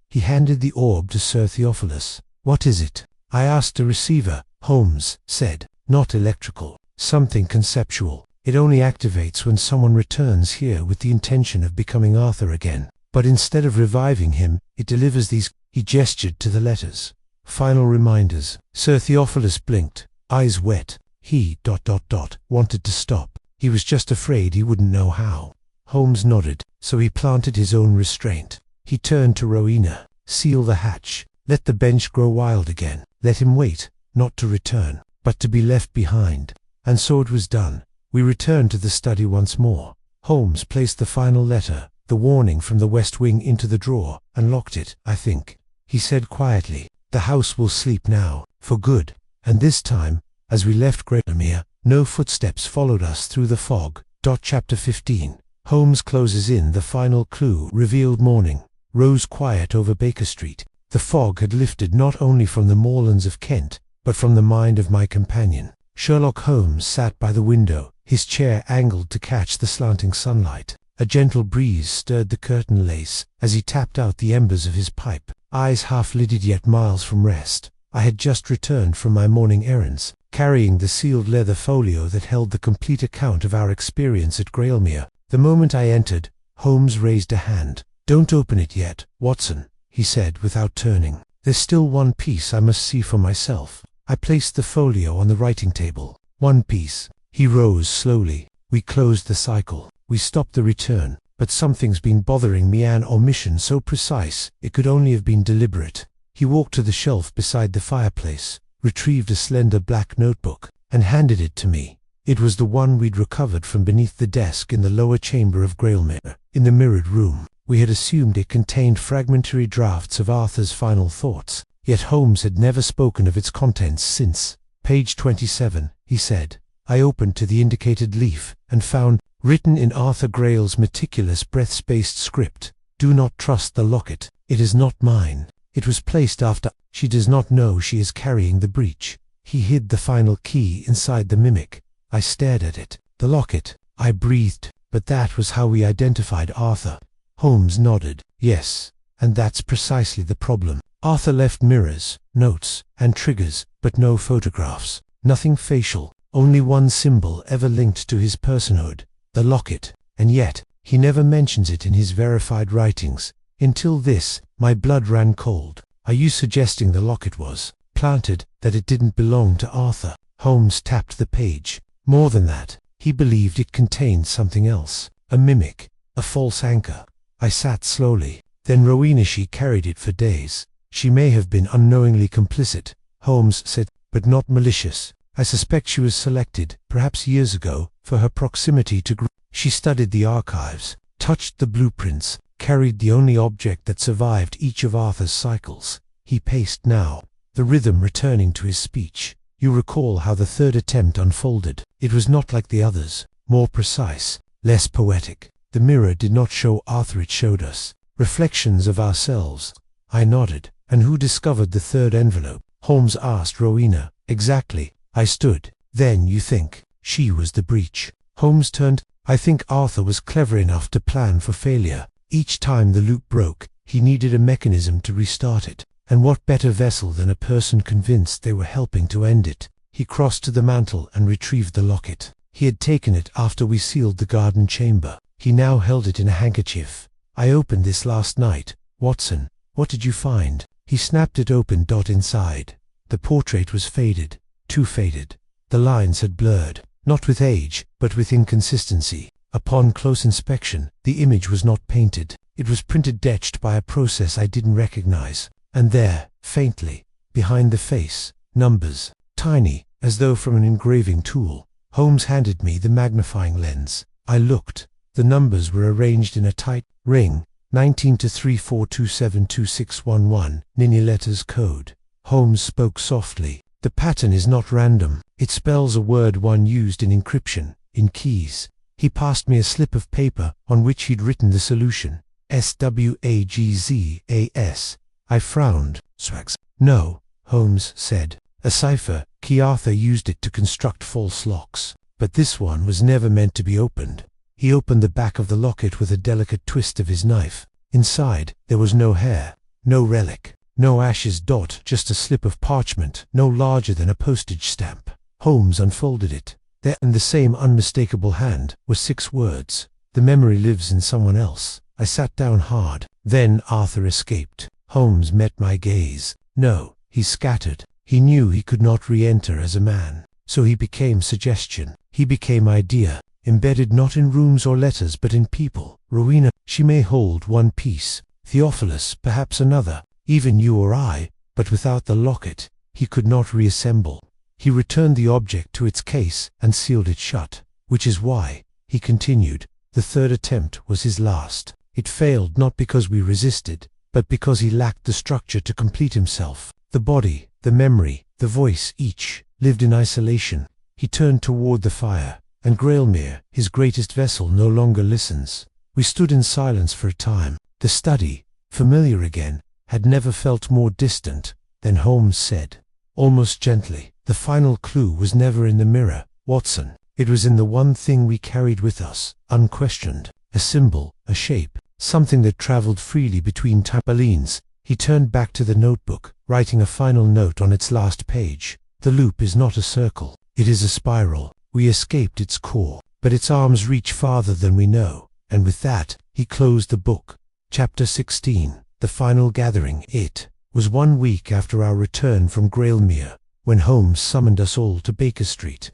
He handed the orb to Sir Theophilus. "What is it?" "I asked a receiver," Holmes said. "Not electrical. Something conceptual. It only activates when someone returns here with the intention of becoming Arthur again. But instead of reviving him, it delivers these." He gestured to the letters. "Final reminders." Sir Theophilus blinked, eyes wet. He wanted to stop. He was just afraid he wouldn't know how. Holmes nodded, so he planted his own restraint. He turned to Rowena. "Seal the hatch. Let the bench grow wild again. Let him wait, not to return, but to be left behind." And so it was done. We returned to the study once more. Holmes placed the final letter, the warning from the West Wing, into the drawer, and locked it. "I think," he said quietly, "the house will sleep now, for good." And this time, as we left Greylemere, no footsteps followed us through the fog. Chapter 15. Holmes closes in. The final clue revealed. Morning rose quiet over Baker Street. The fog had lifted not only from the moorlands of Kent, but from the mind of my companion. Sherlock Holmes sat by the window, his chair angled to catch the slanting sunlight. A gentle breeze stirred the curtain lace as he tapped out the embers of his pipe, eyes half-lidded yet miles from rest. I had just returned from my morning errands, carrying the sealed leather folio that held the complete account of our experience at Greylemere. The moment I entered, Holmes raised a hand. "Don't open it yet, Watson," he said without turning. "There's still one piece I must see for myself." I placed the folio on the writing table. "One piece." He rose slowly. "We closed the cycle. We stopped the return. But something's been bothering me, an omission so precise, it could only have been deliberate." He walked to the shelf beside the fireplace, retrieved a slender black notebook, and handed it to me. It was the one we'd recovered from beneath the desk in the lower chamber of Greylemere, in the mirrored room. We had assumed it contained fragmentary drafts of Arthur's final thoughts, yet Holmes had never spoken of its contents since. Page 27, he said. I opened to the indicated leaf and found, written in Arthur Grayle's meticulous breath-spaced script, "Do not trust the locket. It is not mine. It was placed after. She does not know she is carrying the breach." He hid the final key inside the mimic. I stared at it. The locket. I breathed. But that was how we identified Arthur. Holmes nodded. Yes, and that's precisely the problem. Arthur left mirrors, notes, and triggers, but no photographs. Nothing facial. Only one symbol ever linked to his personhood. The locket. And yet, he never mentions it in his verified writings. Until this, my blood ran cold. Are you suggesting the locket was planted, that it didn't belong to Arthur? Holmes tapped the page. More than that, he believed it contained something else. A mimic. A false anchor. I sat slowly. Then Rowena, she carried it for days. She may have been unknowingly complicit, Holmes said, but not malicious. I suspect she was selected, perhaps years ago, for her proximity to She studied the archives, touched the blueprints, carried the only object that survived each of Arthur's cycles. He paced now, the rhythm returning to his speech. You recall how the third attempt unfolded. It was not like the others, more precise, less poetic. The mirror did not show Arthur, it showed us reflections of ourselves. I nodded. And who discovered the third envelope? Holmes asked Rowena. Exactly. I stood. Then you think she was the breach? Holmes turned. I think Arthur was clever enough to plan for failure. Each time the loop broke, he needed a mechanism to restart it. And what better vessel than a person convinced they were helping to end it? He crossed to the mantel and retrieved the locket. He had taken it after we sealed the garden chamber. He now held it in a handkerchief. I opened this last night. Watson, what did you find? He snapped it open. Inside. The portrait was faded. Too faded. The lines had blurred, not with age, but with inconsistency. Upon close inspection, the image was not painted. It was printed, etched by a process I didn't recognize. And there, faintly, behind the face, numbers, tiny, as though from an engraving tool. Holmes handed me the magnifying lens. I looked. The numbers were arranged in a tight ring. 19 to 34272611, Nini letters code. Holmes spoke softly. The pattern is not random. It spells a word one used in encryption, in keys. He passed me a slip of paper on which he'd written the solution. SWAGZAS. I frowned. Swags. No, Holmes said. A cipher. Key. Arthur used it to construct false locks. But this one was never meant to be opened. He opened the back of the locket with a delicate twist of his knife. Inside, there was no hair, no relic, no ashes. Just a slip of parchment, no larger than a postage stamp. Holmes unfolded it. There, in the same unmistakable hand, were 6 words. The memory lives in someone else. I sat down hard. Then Arthur escaped. Holmes met my gaze. No, he scattered. He knew he could not re-enter as a man. So he became suggestion. He became idea. Embedded not in rooms or letters but in people. Rowena, she may hold one piece. Theophilus, perhaps another. Even you or I, but without the locket, he could not reassemble. He returned the object to its case and sealed it shut. Which is why, he continued, the third attempt was his last. It failed not because we resisted, but because he lacked the structure to complete himself. The body, the memory, the voice, each lived in isolation. He turned toward the fire. And Grailmere, his greatest vessel, no longer listens. We stood in silence for a time. The study, familiar again, had never felt more distant. Then Holmes said, almost gently, the final clue was never in the mirror, Watson. It was in the one thing we carried with us, unquestioned. A symbol, a shape, something that traveled freely between Tapalines. He turned back to the notebook, writing a final note on its last page. The loop is not a circle. It is a spiral. We escaped its core, but its arms reach farther than we know. And with that, he closed the book. Chapter 16. The Final Gathering. It was 1 week after our return from Grailmere, when Holmes summoned us all to Baker Street.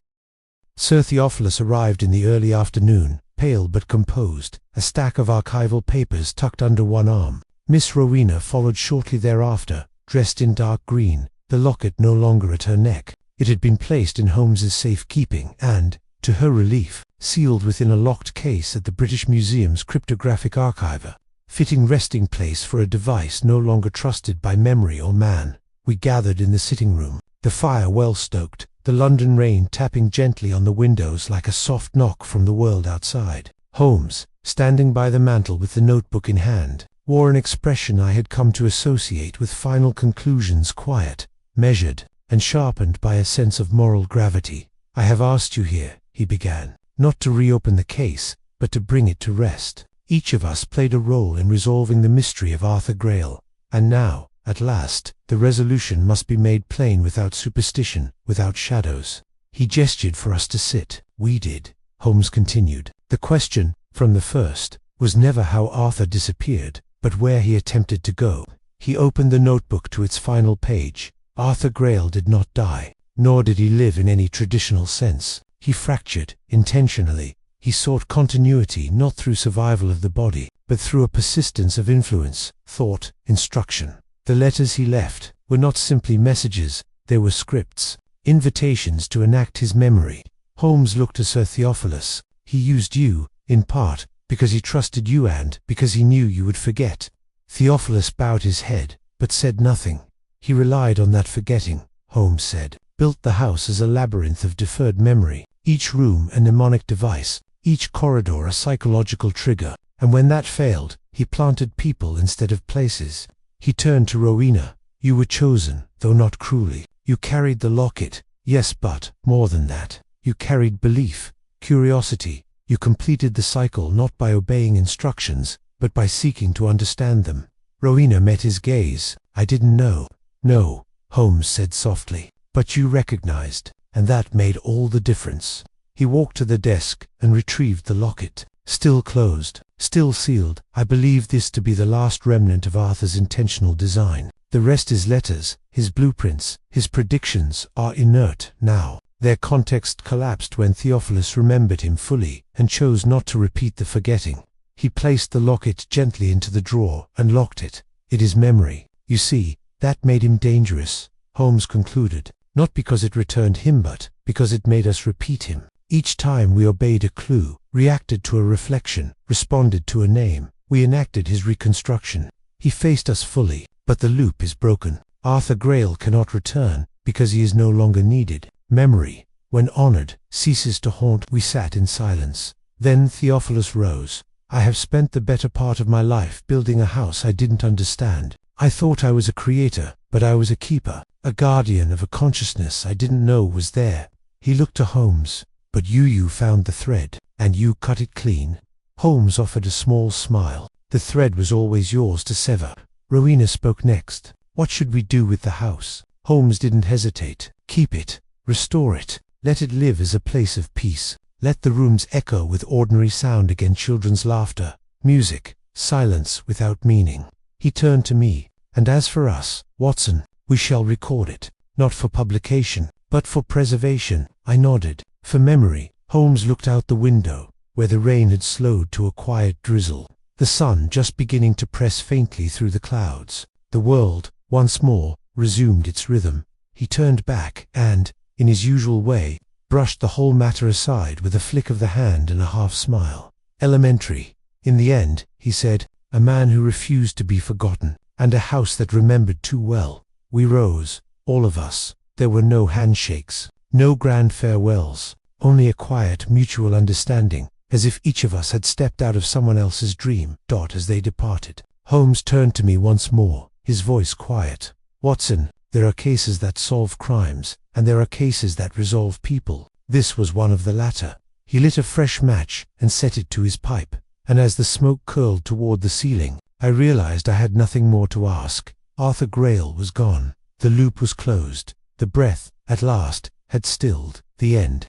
Sir Theophilus arrived in the early afternoon, pale but composed, a stack of archival papers tucked under one arm. Miss Rowena followed shortly thereafter, dressed in dark green, the locket no longer at her neck. It had been placed in Holmes's safekeeping and, to her relief, sealed within a locked case at the British Museum's cryptographic archiver. fitting resting place for a device no longer trusted by memory or man. We gathered in the sitting room, the fire well stoked, the London rain tapping gently on the windows like a soft knock from the world outside. Holmes, standing by the mantel with the notebook in hand, wore an expression I had come to associate with final conclusions, quiet, measured, and sharpened by a sense of moral gravity. "I have asked you here," he began, "not to reopen the case, but to bring it to rest. Each of us played a role in resolving the mystery of Arthur Grail, and now, at last, the resolution must be made plain without superstition, without shadows." He gestured for us to sit. We did. Holmes continued. "The question, from the first, was never how Arthur disappeared, but where he attempted to go." He opened the notebook to its final page. "Arthur Grail did not die, nor did he live in any traditional sense. He fractured, intentionally. He sought continuity not through survival of the body, but through a persistence of influence, thought, instruction. The letters he left were not simply messages, they were scripts, invitations to enact his memory." Holmes looked to Sir Theophilus. "He used you, in part, because he trusted you and because he knew you would forget." Theophilus bowed his head, but said nothing. "He relied on that forgetting," Holmes said. "Built the house as a labyrinth of deferred memory, each room a mnemonic device, each corridor a psychological trigger, and when that failed, he planted people instead of places." He turned to Rowena. "You were chosen, though not cruelly. You carried the locket, yes, but, more than that, you carried belief, curiosity. You completed the cycle not by obeying instructions, but by seeking to understand them." Rowena met his gaze. "I didn't know." "No," Holmes said softly, "but you recognized, and that made all the difference." He walked to the desk and retrieved the locket. Still closed, still sealed. "I believe this to be the last remnant of Arthur's intentional design. The rest is letters, his blueprints, his predictions are inert now. Their context collapsed when Theophilus remembered him fully and chose not to repeat the forgetting." He placed the locket gently into the drawer and locked it. "It is memory. You see, that made him dangerous," Holmes concluded. "Not because it returned him, but because it made us repeat him. Each time we obeyed a clue, reacted to a reflection, responded to a name, we enacted his reconstruction. He faced us fully, but the loop is broken. Arthur Grail cannot return because he is no longer needed. Memory, when honored, ceases to haunt." We sat in silence. Then Theophilus rose. "I have spent the better part of my life building a house I didn't understand. I thought I was a creator, but I was a keeper, a guardian of a consciousness I didn't know was there." He looked to Holmes. "But you found the thread, and you cut it clean." Holmes offered a small smile. "The thread was always yours to sever." Rowena spoke next. "What should we do with the house?" Holmes didn't hesitate. "Keep it. Restore it. Let it live as a place of peace. Let the rooms echo with ordinary sound again, children's laughter, music, silence without meaning." He turned to me. "And as for us, Watson, we shall record it, not for publication, but for preservation." I nodded. "For memory." Holmes looked out the window, where the rain had slowed to a quiet drizzle, the sun just beginning to press faintly through the clouds. The world, once more, resumed its rhythm. He turned back and, in his usual way, brushed the whole matter aside with a flick of the hand and a half-smile. "Elementary. In the end," he said, "a man who refused to be forgotten, and a house that remembered too well." We rose, all of us. There were no handshakes, no grand farewells, only a quiet mutual understanding, as if each of us had stepped out of someone else's dream. As they departed, Holmes turned to me once more, his voice quiet. "Watson, there are cases that solve crimes, and there are cases that resolve people. This was one of the latter." He lit a fresh match and set it to his pipe, and as the smoke curled toward the ceiling, I realized I had nothing more to ask. Arthur Grail was gone. The loop was closed. The breath, at last, had stilled. The end.